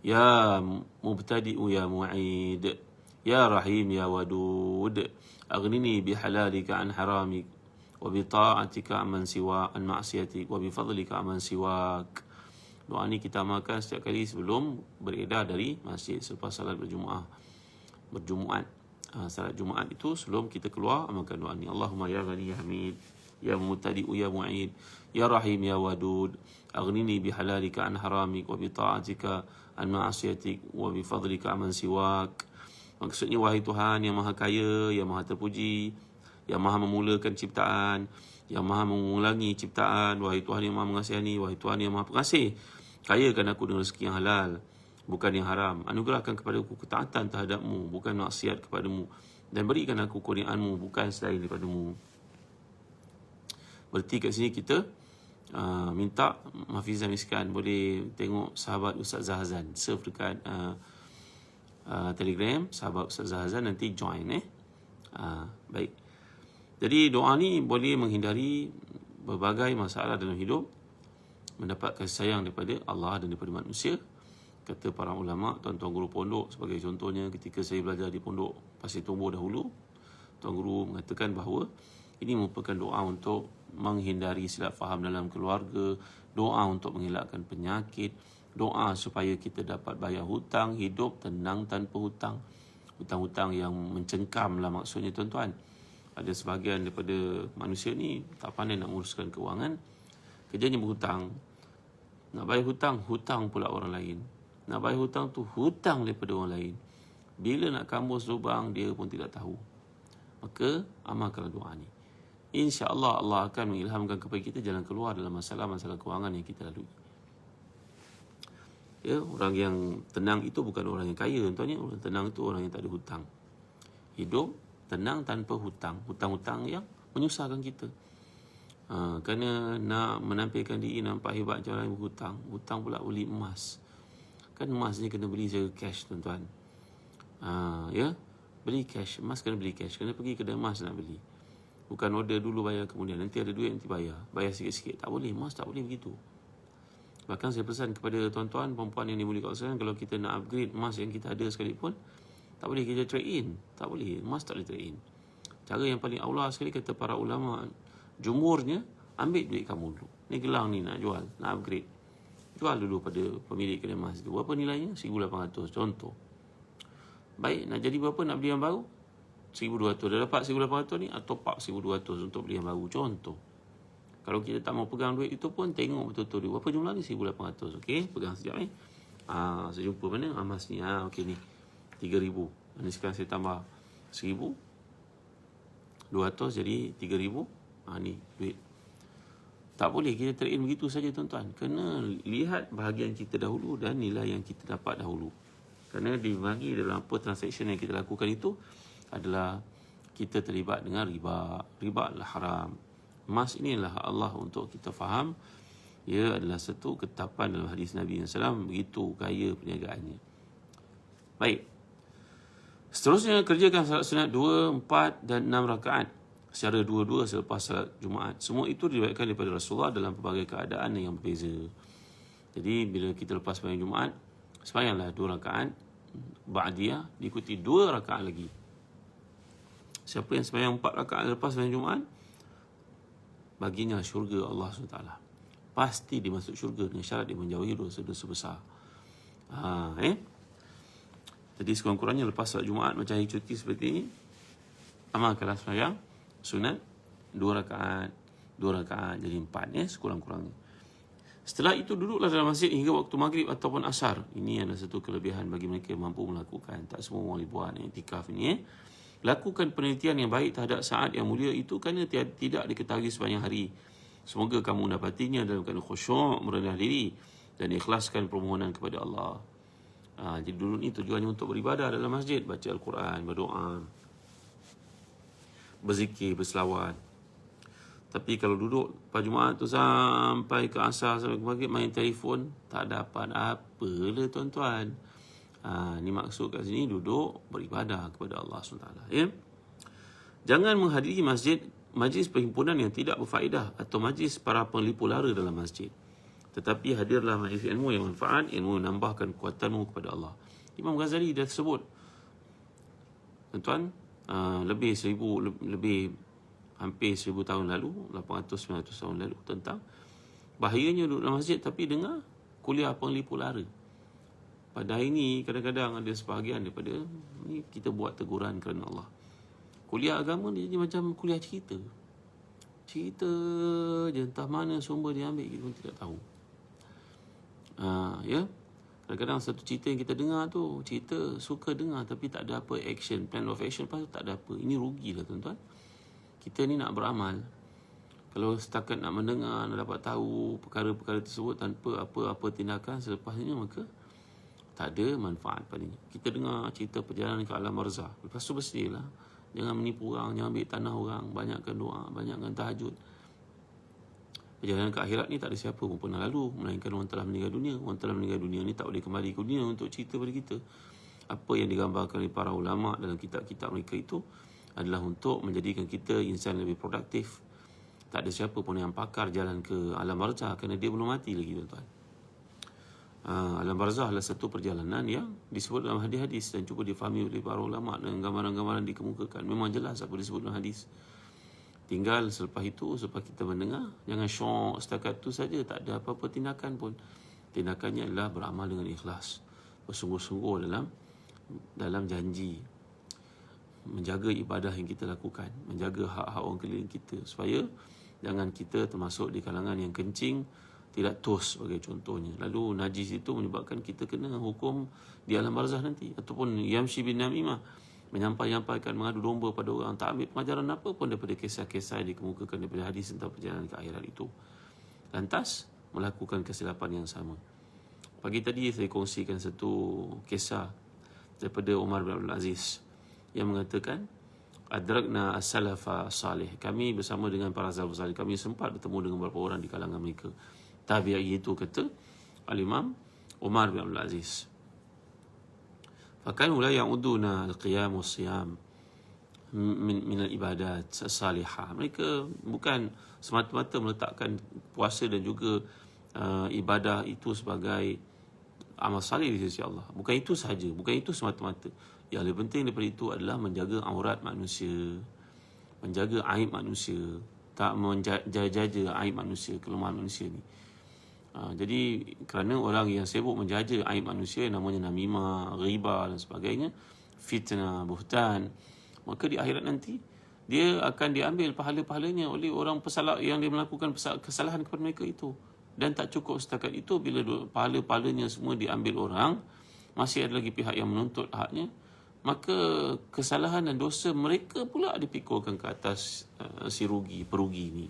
ya mubtadi ya mu'id, ya rahim ya wadud, aghnini bihalalika an haramik wa bi ta'atika amman siwa an ma'siyatik wa bi fadlika amman siwak. Doa ni kita amalkan setiap kali sebelum beredar dari masjid selepas salat berjumuat. Salat Jumaat itu sebelum kita keluar, amalkan doa ni. Allahumma ya ghani ya hamid, ya Mubtadi'u ya Mu'id, ya Rahim ya Wadud, aghnini bihalalika an haramik wa bita'atika an ma'asiyatik wa bifadlika aman siwak. Maksudnya, wahai Tuhan yang Maha Kaya, yang Maha Terpuji, yang Maha memulakan ciptaan, yang Maha mengulangi ciptaan, wahai Tuhan yang Maha mengasihani, wahai Tuhan yang Maha Pengasih, kayakan aku dengan rezeki yang halal, bukan yang haram. Anugerahkan kepadaku ketaatan terhadap-Mu, bukan maksiat kepadamu, dan berikan aku kurniaan-Mu, bukan selain daripada-Mu. Berarti kat sini kita minta Mahfizah Miskan boleh tengok sahabat Ustaz Zahazan, serve dekat Telegram sahabat Ustaz Zahazan, nanti join baik. Jadi doa ni boleh menghindari berbagai masalah dalam hidup, mendapat kasih sayang daripada Allah dan daripada manusia. Kata para ulama, tuan-tuan guru pondok sebagai contohnya, ketika saya belajar di pondok Pasir Tombo dahulu, tuan guru mengatakan bahawa ini merupakan doa untuk menghindari silap faham dalam keluarga, doa untuk mengelakkan penyakit, doa supaya kita dapat bayar hutang, hidup tenang tanpa hutang. Hutang-hutang yang mencengkam lah maksudnya, tuan-tuan. Ada sebahagian daripada manusia ni tak pandai nak menguruskan kewangan, kerjanya berhutang. Nak bayar hutang, hutang pula orang lain. Nak bayar hutang tu, hutang daripada orang lain. Bila nak kambus lubang, dia pun tidak tahu. Maka amalkanlah doa ni. InsyaAllah Allah akan mengilhamkan kepada kita jalan keluar dalam masalah-masalah kewangan yang kita lalui. Ya, orang yang tenang itu bukan orang yang kaya, tuan-tuan. Orang tenang itu orang yang tak ada hutang. Hidup tenang tanpa hutang. Hutang-hutang yang menyusahkan kita. Kerana nak menampilkan diri nampak hebat macam orang yang berhutang. Hutang pula beli emas. Kan emas ni kena beli secara cash, tuan-tuan. Ya, beli cash. Emas kena beli cash. Kena pergi kedai emas nak beli. Bukan order dulu bayar kemudian. Nanti ada duit nanti bayar. Bayar sikit-sikit. Tak boleh. Emas tak boleh begitu. Bahkan saya pesan kepada tuan-tuan, perempuan yang dimuliakan sekalian, kalau kita nak upgrade emas yang kita ada sekalipun, tak boleh kita trade in. Tak boleh. Emas tak boleh trade in. Cara yang paling aula sekali kata para ulama, jumurnya, ambil duit kamu dulu. Ni gelang ni nak jual, nak upgrade. Jual dulu pada pemilik kedai emas tu. Berapa nilainya? 1,800. Contoh. Baik, nak jadi berapa nak beli yang baru? 1,200. Dah dapat 1,800 ni, top up 1,200 untuk beli yang baru. Contoh. Kalau kita tak mau pegang duit itu pun, tengok betul-betul duit. Berapa jumlah ni? 1,800. Okey, pegang sekejap saya jumpa mana? Emas ni. Okey ni. 3,000. Ini sekarang saya tambah 1,200 jadi 3,000. Ni duit. Tak boleh kita trade in begitu saja, tuan-tuan. Kena lihat bahagian kita dahulu dan nilai yang kita dapat dahulu. Kerana dibagi dalam apa transaction yang kita lakukan itu adalah kita terlibat dengan riba. Riba adalah haram. Emas inilah Allah untuk kita faham. Ia adalah satu ketetapan dalam hadis Nabi SAW. Begitu kaya perniagaannya. Baik. Seterusnya, kerjakan salat sunat 2, 4 dan 6 rakaat secara dua-dua selepas salat Jumaat. Semua itu diriwayatkan daripada Rasulullah dalam pelbagai keadaan yang berbeza. Jadi, bila kita lepas sembahyang Jumaat, sembahyanglah 2 rakaat ba'diyah, diikuti 2 rakaat lagi. Siapa yang sembahyang 4 rakaat lepas sembahyang Jumaat, baginya syurga Allah SWT. Pasti dia masuk syurga dengan syarat dia menjauhi dosa-dosa besar. Jadi sekurang-kurangnya lepas salat Jumaat macam hari cuti seperti ini, amalkanlah sembahyang sunat 2 rakaat, 2 rakaat jadi 4 sekurang-kurangnya. Setelah itu duduklah dalam masjid hingga waktu maghrib ataupun asar. Ini adalah satu kelebihan bagi mereka yang mampu melakukan. Tak semua orang boleh buat iktikaf ini. Lakukan penelitian yang baik terhadap saat yang mulia itu kerana tidak diketahui sepanjang hari. Semoga kamu mendapatinya dalam keadaan khusyuk, merendah diri dan ikhlaskan permohonan kepada Allah. Jadi dulu ni tujuannya untuk beribadah dalam masjid, baca Al-Quran, berdoa, berzikir, berselawat. Tapi kalau duduk pada Jumaat tu sampai ke asar, sampai ke maghrib main telefon, tak dapat apa lah, tuan-tuan. Ni maksud kat sini duduk beribadah kepada Allah SWT. Ya? Jangan menghadiri majlis perhimpunan yang tidak berfaedah atau majlis para penglipu lara dalam masjid. Tetapi hadirlah majlis ilmu yang manfaat, ilmu yang menambahkan kekuatanmu kepada Allah. Imam Ghazali dah sebut, tuan-tuan, hampir 1,000 tahun lalu, 800-900 tahun lalu, tentang bahayanya duduk dalam masjid tapi dengar kuliah penglipu lara. Pada hari ini kadang-kadang ada sebahagian daripada ni kita buat teguran kerana Allah. Kuliah agama dia jadi macam kuliah cerita. Cerita je, entah mana sumber dia ambil, kita pun tidak tahu. Ya, kadang-kadang satu cerita yang kita dengar tu, cerita suka dengar tapi tak ada apa action, plan of action, lepas tu tak ada apa. Ini rugi lah tuan-tuan. Kita ni nak beramal. Kalau setakat nak mendengar, nak dapat tahu perkara-perkara tersebut tanpa apa-apa tindakan selepasnya, maka tak ada manfaat padanya. Kita dengar cerita perjalanan ke alam barzah, lepas tu bersedihlah. Jangan menipu orang, jangan ambil tanah orang, banyakkan doa, banyakkan tahajud. Perjalanan ke akhirat ni tak ada siapa pun pernah lalu, melainkan orang telah meninggal dunia. Orang telah meninggal dunia ni tak boleh kembali ke dunia untuk cerita pada kita. Apa yang digambarkan oleh para ulama dalam kitab-kitab mereka itu adalah untuk menjadikan kita insan lebih produktif. Tak ada siapa pun yang pakar jalan ke alam barzah kerana dia belum mati lagi, tuan-tuan. Alam barzah adalah satu perjalanan yang disebut dalam hadis-hadis dan cuba difahami oleh para ulama dan gambaran-gambaran dikemukakan. Memang jelas apa disebut dalam hadis. Tinggal selepas itu, selepas kita mendengar, jangan syok setakat tu saja, tak ada apa-apa tindakan pun. Tindakannya adalah beramal dengan ikhlas, bersungguh-sungguh dalam janji, menjaga ibadah yang kita lakukan, menjaga hak-hak orang keliling kita, supaya jangan kita termasuk di kalangan yang kencing, tidak tos sebagai contohnya. Lalu najis itu menyebabkan kita kena hukum di alam barzah nanti. Ataupun yamshi bin namimah, menyampaikan mengadu domba pada orang, tak ambil pengajaran apa pun daripada kisah-kisah yang dikemukakan daripada hadis tentang perjalanan ke akhirat itu. Lantas melakukan kesilapan yang sama. Pagi tadi saya kongsikan satu kisah daripada Umar bin Abdul Aziz yang mengatakan, adrakna as-salafa salih. Kami bersama dengan para salaf salih, kami sempat bertemu dengan beberapa orang di kalangan mereka. Tabi'i itu kata Al-Imam Umar bin Abdul Aziz, fakanu la ya'uduna al-qiyam was-siyam min al-ibadat as-salihah. Mereka bukan semata-mata meletakkan puasa dan juga ibadah itu sebagai amal salih di sisi Allah. Bukan itu sahaja, bukan itu semata-mata. Yang lebih penting daripada itu adalah menjaga aurat manusia, menjaga aib manusia, tak menjaja aib manusia, kelemahan manusia ni. Jadi kerana orang yang sibuk menjaja aib manusia, namanya namimah, ghibah dan sebagainya, fitnah, buhtan, maka di akhirat nanti dia akan diambil pahala-pahalanya oleh orang pesalah yang dia melakukan kesalahan kepada mereka itu. Dan tak cukup setakat itu, bila pahala-pahalanya semua diambil orang, masih ada lagi pihak yang menuntut haknya, maka kesalahan dan dosa mereka pula dipikulkan ke atas si perugi ni.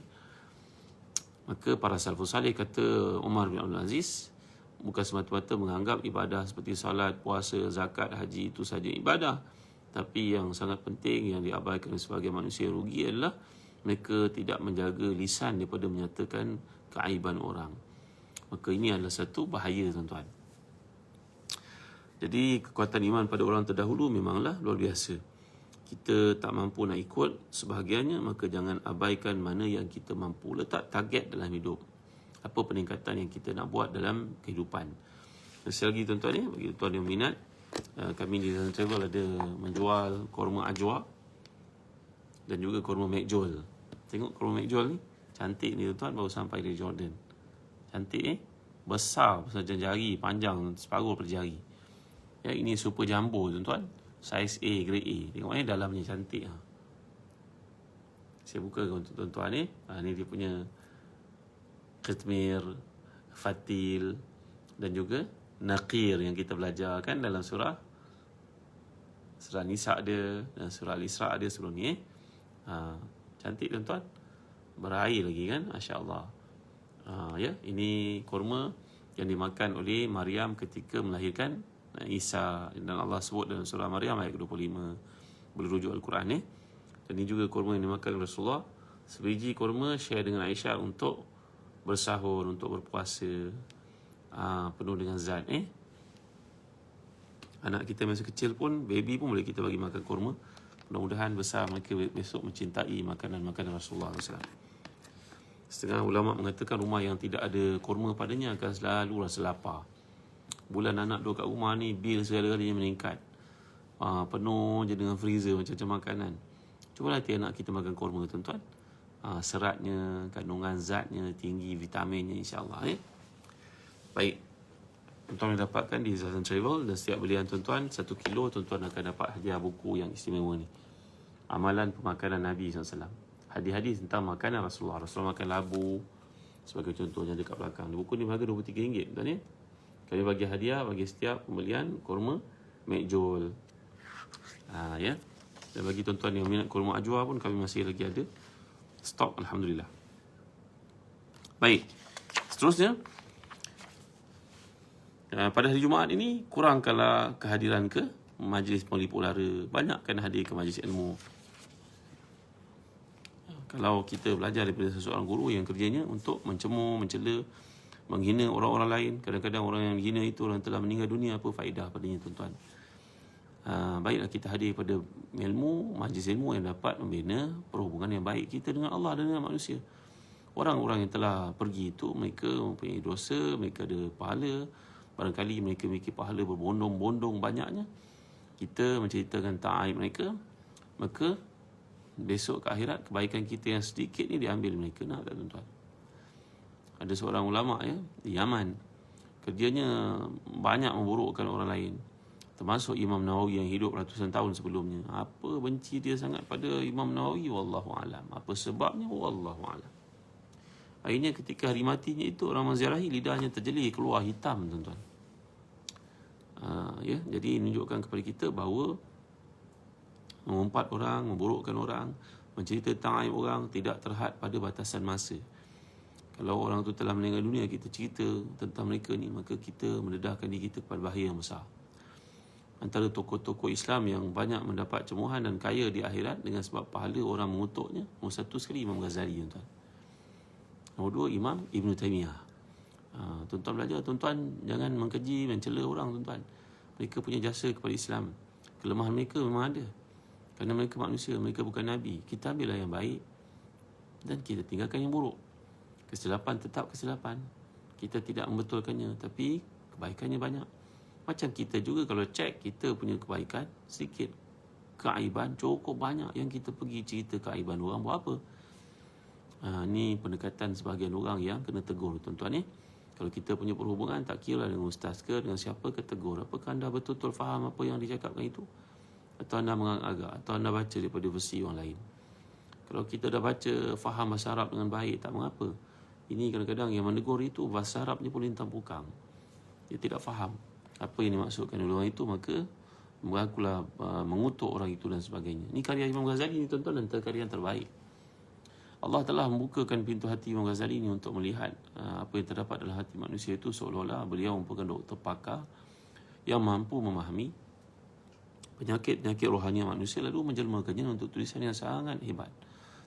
Maka para salafus salih, kata Umar bin Abdul Aziz, bukan semata-mata menganggap ibadah seperti salat, puasa, zakat, haji itu saja ibadah. Tapi yang sangat penting yang diabaikan sebagai manusia rugi adalah mereka tidak menjaga lisan daripada menyatakan keaiban orang. Maka ini adalah satu bahaya, tuan-tuan. Jadi kekuatan iman pada orang terdahulu memanglah luar biasa. Kita tak mampu nak ikut sebahagiannya, maka jangan abaikan mana yang kita mampu. Letak target dalam hidup. Apa peningkatan yang kita nak buat dalam kehidupan. Dan sekali lagi, tuan-tuan, bagi tuan yang minat, kami di Zazan Travel ada menjual korma ajwa dan juga korma McJoel. Tengok korma McJoel ni, cantik ni, tuan-tuan, baru sampai dari Jordan. Cantik besar jari, panjang separuh daripada jari. Ya, ini super jumbo, tuan-tuan. Saiz A, grade A. Tengok dalamnya cantik. Saya buka untuk tuan-tuan ni. Ni dia punya khitmir, fatil dan juga naqir yang kita belajar kan dalam surah Nisa ada dan surah Al-Isra ada sebelum ni. Cantik, tuan-tuan. Berair lagi kan, masya-Allah. Ya, ini kurma yang dimakan oleh Maryam ketika melahirkan Isa, dan Allah sebut dalam surah Maryam ayat ke-25 berujuk Al-Quran ni. Dan ini juga kurma yang dimakan oleh Rasulullah. Sebiji kurma share dengan Aisyah untuk bersahur, untuk berpuasa, penuh dengan zat. Anak kita masa kecil pun, baby pun boleh kita bagi makan kurma. Mudah-mudahan besar mereka besok mencintai makanan-makanan Rasulullah SAW. Setengah ulama mengatakan rumah yang tidak ada kurma padanya akan selalu rasa lapar. Bulan anak duduk kat rumah ni, bil segala-galanya meningkat. Penuh je dengan freezer macam-macam makanan. Cuba latih anak kita makan kurma, tuan-tuan. Seratnya, kandungan zatnya tinggi, vitaminnya, insyaAllah. Baik. Tuan-tuan yang dapatkan di Zazan Travel, dan setiap belian tuan-tuan 1 kilo, tuan-tuan akan dapat hadiah buku yang istimewa ni. Amalan Pemakanan Nabi SAW. hadis-hadis tentang makanan Rasulullah. Rasulullah makan labu sebagai contohnya dekat belakang. Buku ni harga RM23, tuan ya. Kami bagi hadiah bagi setiap pembelian kurma mekjol. Ya. Dan bagi tuan-tuan yang minat kurma ajwa pun kami masih lagi ada stok, alhamdulillah. Baik. Seterusnya, pada hari Jumaat ini kurangkanlah kehadiran ke majlis penglipu udara. Banyakkan hadir ke majlis ilmu. Kalau kita belajar daripada seseorang guru yang kerjanya untuk mencemooh, mencela, menghina orang-orang lain, kadang-kadang orang yang menghina itu orang telah meninggal dunia, apa faedah padanya tuan-tuan? Baiklah kita hadir pada ilmu, majlis ilmu yang dapat membina perhubungan yang baik kita dengan Allah dan dengan manusia. Orang-orang yang telah pergi itu, mereka mempunyai dosa, mereka ada pahala, barangkali mereka memiliki pahala berbondong-bondong banyaknya. Kita menceritakan ta'aib mereka, maka besok ke akhirat kebaikan kita yang sedikit ni diambil mereka. Nak tak tuan-tuan? Ada seorang ulama ya di Yaman, kerjanya banyak memburukkan orang lain, termasuk Imam Nawawi yang hidup ratusan tahun sebelumnya. Apa benci dia sangat pada Imam Nawawi, wallahu alam. Apa sebabnya, wallahu alam. Akhirnya ketika hari matinya itu, orang menziarahi, lidahnya terjeli keluar hitam, tuan-tuan. Ya, jadi menunjukkan kepada kita bahawa mengumpat orang, memburukkan orang, mencerita tentang aib orang tidak terhad pada batasan masa. Kalau orang tu telah meninggal dunia, kita cerita tentang mereka ni, maka kita mendedahkan diri kita kepada bahaya yang besar. Antara tokoh-tokoh Islam yang banyak mendapat cemuhan dan kaya di akhirat dengan sebab pahala orang mengutuknya, nombor satu sekali Imam Ghazali, tuan-tuan. Nombor dua, Imam Ibn Taymiyah. Tuan-tuan belajar, tuan-tuan jangan mengkeji, mencela orang, tuan-tuan. Mereka punya jasa kepada Islam. Kelemahan mereka memang ada. Kerana mereka manusia, mereka bukan Nabi. Kita ambillah yang baik dan kita tinggalkan yang buruk. Kesilapan tetap kesilapan. Kita tidak membetulkannya, tapi kebaikannya banyak. Macam kita juga kalau cek kita punya kebaikan sedikit, keaiban cukup banyak, yang kita pergi cerita keaiban orang buat apa? Ni pendekatan sebahagian orang yang kena tegur, tuan-tuan ni. Kalau kita punya perhubungan, tak kira dengan ustaz ke, dengan siapa ke, tegur. Apakah anda betul-betul faham apa yang dicakapkan itu? Atau anda mengagak, atau anda baca daripada versi orang lain? Kalau kita dah baca, faham bahasa Arab dengan baik, tak mengapa. Ini kadang-kadang yang menegur itu bahasa Arabnya pun lintang pukang. Dia tidak faham apa yang dimaksudkan oleh orang itu, maka mengakulah mengutuk orang itu dan sebagainya. Ini karya Imam Ghazali ni, tuan-tuan, dan karya yang terbaik. Allah telah membukakan pintu hati Imam Ghazali ini untuk melihat apa yang terdapat dalam hati manusia itu, seolah-olah beliau merupakan doktor pakar yang mampu memahami penyakit-penyakit rohani manusia, lalu menjelmakannya untuk tulisan yang sangat hebat.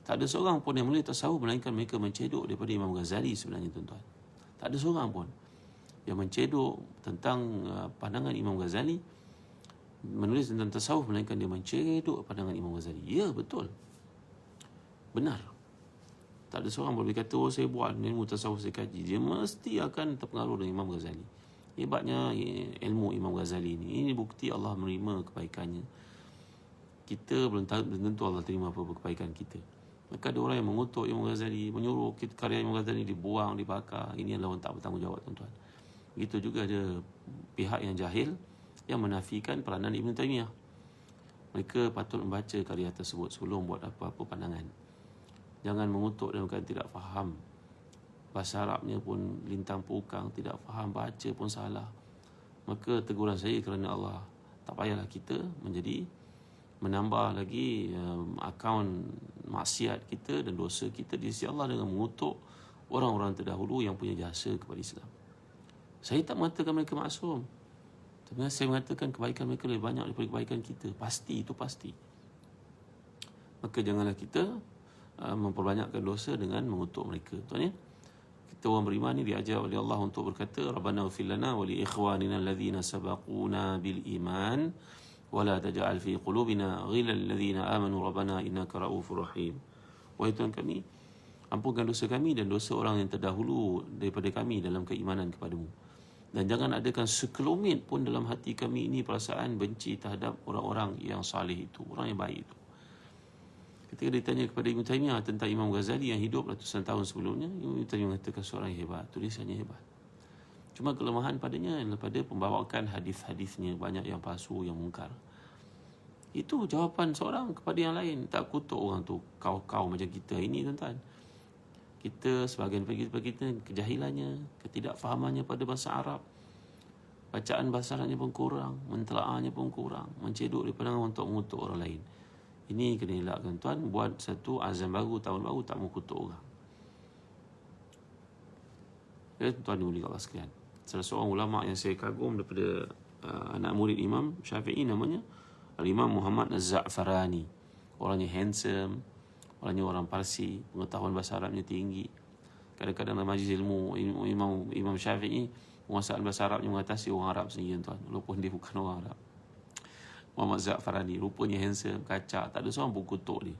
Tak ada seorang pun yang menulis tasawuf melainkan mereka mencedok daripada Imam Ghazali sebenarnya, tuan-tuan. Tak ada seorang pun yang mencedok tentang pandangan Imam Ghazali, menulis tentang tasawuf melainkan dia mencedok pandangan Imam Ghazali. Ya, betul. Benar. Tak ada seorang boleh kata, oh saya buat ilmu tasawuf, saya kaji. Dia mesti akan terpengaruh dengan Imam Ghazali. Hebatnya ilmu Imam Ghazali ini. Ini bukti Allah menerima kebaikannya. Kita belum tentu Allah terima apa kebaikan kita. Maka ada orang yang mengutuk Imam Ghazali, menyuruh karya Imam Ghazali dibuang, dibakar. Ini adalah orang tak bertanggungjawab, tuan-tuan. Begitu juga ada pihak yang jahil yang menafikan peranan Ibn Taymiyah. Mereka patut membaca karya tersebut sebelum buat apa-apa pandangan. Jangan mengutuk dalam keadaan tidak faham. Bahasa Arabnya pun lintang pukang, tidak faham, baca pun salah. Maka teguran saya kerana Allah. Tak payahlah kita menambah lagi akaun maksiat kita dan dosa kita di sisi Allah dengan mengutuk orang-orang terdahulu yang punya jasa kepada Islam. Saya tak mengatakan mereka maksum, tapi saya mengatakan kebaikan mereka lebih banyak daripada kebaikan kita. Pasti, itu pasti. Maka janganlah kita memperbanyakkan dosa dengan mengutuk mereka. Tuan ya, kita orang beriman ni diajar oleh Allah untuk berkata, Rabbana ighfir lana wa li ikhwanina alladhina sabaquna bil iman wa la taj'al fi qulubina ghillan lil ladzina amanu rabbana innaka ra'ufur rahim. Wahai Tuhan kami, ampunkan dosa kami dan dosa orang yang terdahulu daripada kami dalam keimanan kepadamu. Dan jangan adakan sekelumit pun dalam hati kami ini perasaan benci terhadap orang-orang yang saleh itu, orang yang baik itu. Ketika ditanya kepada Ibn Taymiyah tentang Imam Ghazali yang hidup ratusan tahun sebelumnya, Ibn Taymiyah mengatakan seorang yang hebat, tulisannya hebat. Cuma kelemahan padanya adalah pada pembawaan hadis-hadisnya banyak yang palsu, yang mungkar. Itu jawapan seorang kepada yang lain. Tak kutuk orang tu, kau macam kita ini tuan-tuan. Kita, sebahagian kita, kejahilannya, ketidakfahamannya pada bahasa Arab, bacaan bahasa Arabnya pun kurang, mentelaahnya pun kurang, menceduk di pandangan untuk mengutuk orang lain. Ini kena elakkan tuan, buat satu azam baru, tahun baru, tak mau kutuk orang. Ya, tuan dimuliakan Allah sekalian. Salah seorang ulama yang saya kagum daripada anak murid Imam Syafi'i, namanya Al-Imam Muhammad Az-Za'farani. Orangnya handsome, orangnya orang Parsi, pengetahuan bahasa Arabnya tinggi. Kadang-kadang dalam majlis ilmu, Imam Syafi'i menguasai bahasa Arabnya mengatasi orang Arab sendiri tuan, walaupun dia bukan orang Arab. Muhammad Az-Za'farani rupanya handsome, kacak, tak ada seorang pun kutuk dia.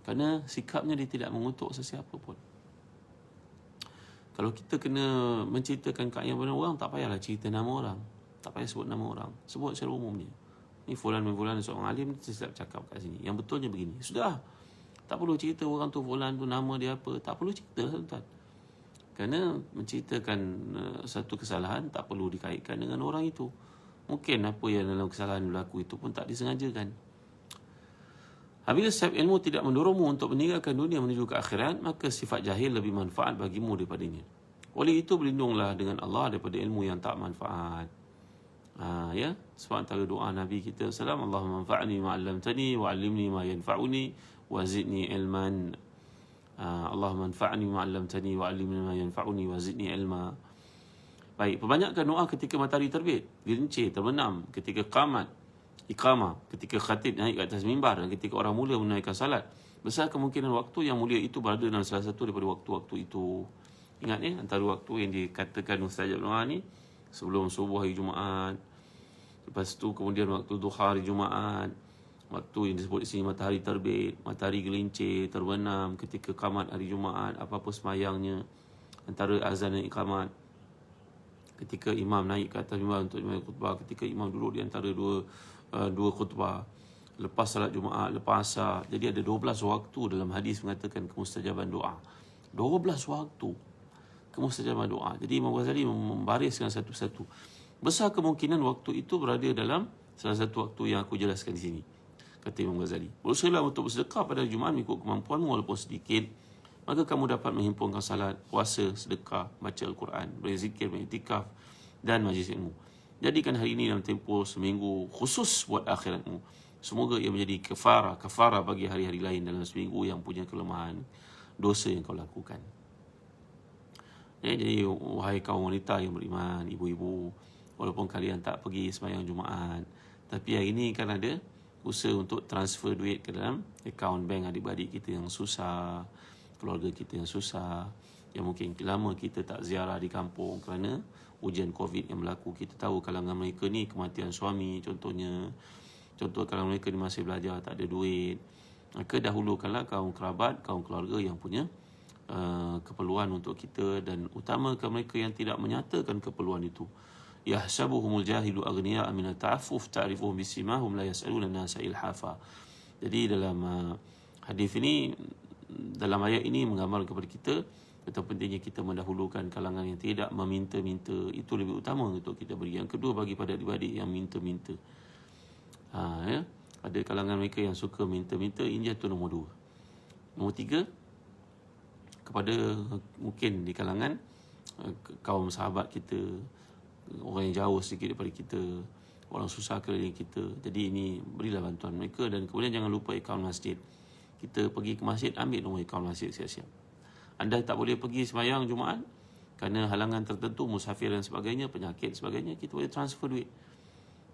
Kerana sikapnya dia tidak mengutuk sesiapa pun. Kalau kita kena menceritakan keadaan pada orang, tak payahlah cerita nama orang, tak payah sebut nama orang, sebut secara umumnya. Ni fulan seorang alim, saya cakap kat sini, yang betulnya begini. Sudah, tak perlu cerita orang tu fulan tu nama dia apa, tak perlu cerita tuan-tuan. Kerana menceritakan satu kesalahan tak perlu dikaitkan dengan orang itu. Mungkin apa yang dalam kesalahan berlaku itu pun tak disengajakan. Apabila sahib ilmu tidak mendorongmu untuk meninggalkan dunia menuju ke akhirat, maka sifat jahil lebih manfaat bagimu daripadanya. Oleh itu, berlindunglah dengan Allah daripada ilmu yang tak manfaat. Ya, sebab antara doa Nabi kita sallallahu, Allahumma anfa'ni ma 'allamtani wa 'allimni ma yanfa'uni wa zidni ilman. Allahumma anfa'ni ma 'allamtani wa 'allimni ma yanfa'uni wa zidni ilma. Baik, perbanyakkan doa ketika matahari terbit, gelincir, terbenam, ketika iqamah, ketika khatib naik ke atas mimbar, dan ketika orang mula menunaikan salat. Besar kemungkinan waktu yang mulia itu berada dalam salah satu daripada waktu-waktu itu. Ingat antara waktu yang dikatakan mustajab doa ni, sebelum subuh hari Jumaat, lepas tu kemudian waktu duha hari Jumaat, waktu yang disebut di sini matahari terbit, matahari gelincir, terbenam, ketika qamat hari Jumaat, apa-apa semayangnya, antara azan dan iqamat, ketika imam naik ke atas mimbar untuk khutbah, ketika imam duduk di antara dua khutbah, lepas salat Jumaat, lepas asar. Jadi ada 12 waktu dalam hadis mengatakan kemustajaban doa. 12 waktu kemustajaban doa. Jadi Imam Ghazali membariskan satu-satu. Besar kemungkinan waktu itu berada dalam salah satu waktu yang aku jelaskan di sini. Kata Imam Ghazali, berusahalah untuk bersedekah pada Jumaat mengikut kemampuanmu walaupun sedikit. Maka kamu dapat menghimpunkan salat, puasa, sedekah, baca Al-Quran, berzikir, beriktikaf dan majlis ilmu. Jadikan hari ini dalam tempoh seminggu khusus buat akhiratmu. Semoga ia menjadi kafara bagi hari-hari lain dalam seminggu yang punya kelemahan dosa yang kau lakukan. Jadi wahai kaum wanita yang beriman, ibu-ibu, walaupun kalian tak pergi sembahyang Jumaat, tapi hari ini kan ada usaha untuk transfer duit ke dalam akaun bank adik-beradik kita yang susah, keluarga kita yang susah, yang mungkin lama kita tak ziarah di kampung kerana ujian COVID yang berlaku. Kita tahu kalangan mereka ni kematian suami contohnya. Contoh kalangan mereka ni masih belajar, tak ada duit. Maka dahulukanlah kaum kerabat, kaum keluarga yang punya keperluan untuk kita, dan utamakan mereka yang tidak menyatakan keperluan itu. Yahsabuhumul jahilu aghniya'a min at-ta'affuf ta'rifuhum bisimahum la yas'aluna an-nasa ilhafa. Jadi dalam hadis ini, dalam ayat ini menggambarkan kepada kita betapa pentingnya kita mendahulukan kalangan yang tidak meminta-minta. Itu lebih utama untuk kita beri. Yang kedua, bagi pada adik-adik yang minta-minta. Ya, ada kalangan mereka yang suka minta-minta, ini jatuh nombor 2. Nombor 3, kepada mungkin di kalangan kaum sahabat kita, orang yang jauh sedikit daripada kita, orang susah keliling kita. Jadi ini berilah bantuan mereka, dan kemudian jangan lupa akaun masjid. Kita pergi ke masjid, ambil nombor akaun masjid siap-siap. Anda tak boleh pergi sembahyang Jumaat kerana halangan tertentu, musafir dan sebagainya, penyakit sebagainya, kita boleh transfer duit.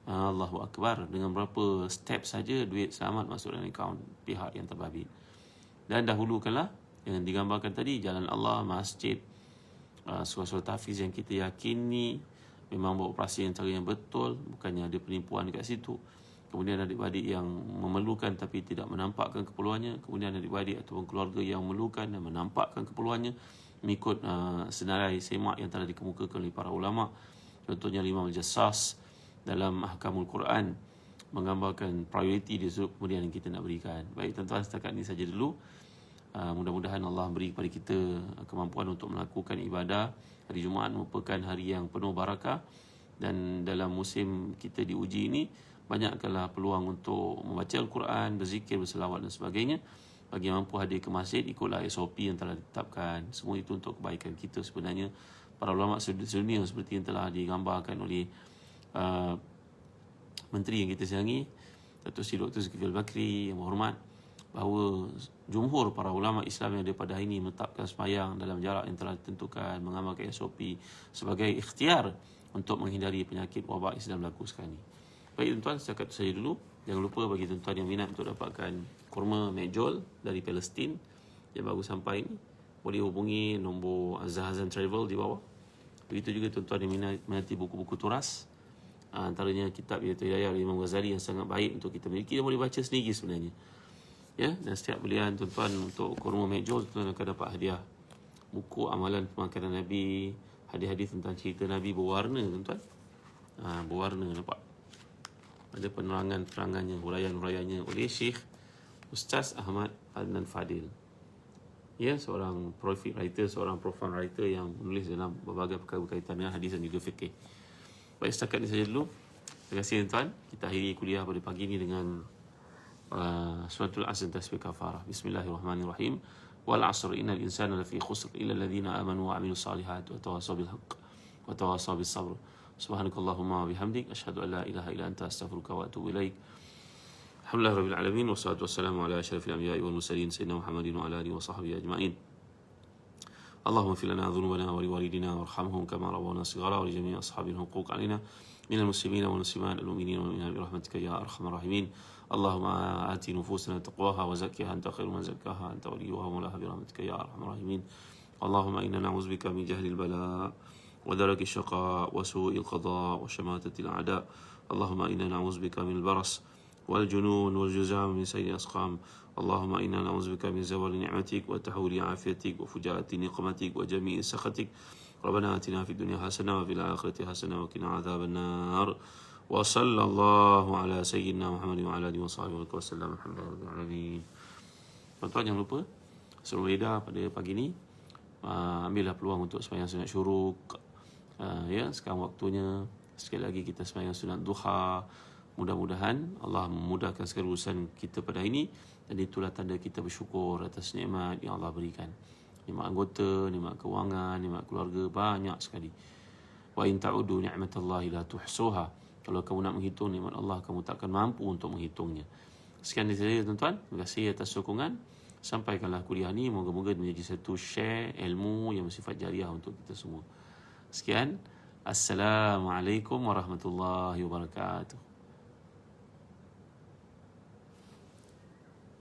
Allahu Akbar, dengan berapa step saja duit selamat masuk dalam akaun pihak yang terbabit. Dan dahulukanlah yang digambarkan tadi, jalan Allah, masjid, surah-surah tahfiz yang kita yakini memang beroperasi yang cara yang betul, bukannya ada penipuan dekat situ. Kemudian adik-adik yang memerlukan tapi tidak menampakkan keperluannya, kemudian adik-adik ataupun keluarga yang memerlukan dan menampakkan keperluannya mengikut senarai semak yang telah dikemukakan oleh para ulama. Contohnya Imam Al-Jassas dalam Ahkamul Quran menggambarkan prioriti dia kemudian yang kita nak berikan. Baik tuan-tuan, setakat ini saja dulu. Mudah-mudahan Allah beri kepada kita kemampuan untuk melakukan ibadah. Hari Jumaat merupakan hari yang penuh barakah, dan dalam musim kita diuji ini, banyakkanlah peluang untuk membaca Al-Quran, berzikir, berselawat dan sebagainya. Bagi yang mampu hadir ke masjid, ikutlah SOP yang telah ditetapkan. Semua itu untuk kebaikan kita sebenarnya. Para ulama sedunia seperti yang telah digambarkan oleh menteri yang kita sayangi, Datuk Seri Dr. Zulkifli Al-Bakri yang berhormat, bahawa jumhur para ulama Islam yang ada pada hari ini menetapkan sembahyang dalam jarak yang telah ditentukan, mengamalkan SOP sebagai ikhtiar untuk menghindari penyakit wabak yang sedang berlaku sekarang ini. Baik tuan-tuan, setakat itu saja dulu. Jangan lupa bagi tuan-tuan yang minat untuk dapatkan kurma mejol dari Palestin yang baru sampai ini, boleh hubungi nombor Azhar Travel di bawah. Begitu juga tuan-tuan yang minati buku-buku turas, antaranya kitab Bidayatul Hidayah oleh Imam Ghazali yang sangat baik untuk kita miliki dan boleh baca sendiri sebenarnya. Ya, dan setiap belian tuan-tuan untuk kurma mejol, tuan-tuan akan dapat hadiah buku amalan pemakanan Nabi, hadis-hadis tentang cerita Nabi berwarna tuan-tuan. Berwarna, nampak? Ada penerangannya, huraian-huraiannya oleh Syekh Ustaz Ahmad Adnan Fadil. Ya, seorang prolific writer, seorang profound writer yang menulis dalam berbagai perkara berkaitan dengan hadis dan juga fikih. Baik, setakat ini saja dulu. Terima kasih tuan-tuan. Kita akhiri kuliah pada pagi ini dengan suratul Asr tasbih kafarah. Bismillahirrahmanirrahim. Wal 'asr innal insana lafi khusr illa alladhina amanu wa 'amilus salihati wa tawassaw bil haqq wa tawassaw bis sabr. Subhanakallahumma wa bihamdik asyhadu an la ilaha illa anta astaghfiruka wa atubu ilaik. Alhamdulillahirabbil alamin wassalatu wassalamu ala asyrafil anbiya'i wal mursalin sayyidina Muhammadin wa ala alihi wa sahbihi ajma'in. اللهم اغفر لنا ذنوبنا ولوالدينا وارحمهم كما ربونا صغارا ولجميع أصحاب الحقوق علينا من المسلمين والمسلمات المؤمنين والمؤمنات برحمتك يا أرحم الراحمين. اللهم آت نفوسنا تقواها وزكها أنت خير من زكاها أنت وليها ومولاها برحمتك يا أرحم الراحمين. اللهم إنا نعوذ بك من جهل البلاء ودرك الشقاء وسوء القضاء وشماتة الأعداء. اللهم إنا نعوذ بك من البرص والجنون والجزام من سيء الأسقام. اللهم إنا نعوذ بك من زوال نعمتك وتحول عافيتك وفجاءة نقمتك وجميع سخطك. ربنا آتنا في الدنيا حسنة وفي الآخرة حسنة وقنا عذاب النار. وصلى الله على سيدنا محمد وعلى آله وصحبه وسلم. الحمد لله رب العالمين. Tuan-tuan jangan lupa suruh reda pada pagi ini, ambillah peluang untuk sembahyang sunat syuruk. Ya, sekarang waktunya. Sekali lagi kita sembahyang sunat duha. Mudah-mudahan Allah memudahkan segala urusan kita pada hari ini, dan itulah tanda kita bersyukur atas nikmat yang Allah berikan. Nikmat anggota, nikmat kewangan, nikmat keluarga, banyak sekali. Wa in ta'udu ni'matallahi la tuhsuha. Kalau kamu nak menghitung nikmat Allah, kamu takkan mampu untuk menghitungnya. Sekian dari saya tuan-tuan. Terima kasih atas sokongan. Sampaikanlah kuliah ni, moga-moga menjadi satu share ilmu yang bersifat jariah untuk kita semua. Sekian. Assalamualaikum warahmatullahi wabarakatuh.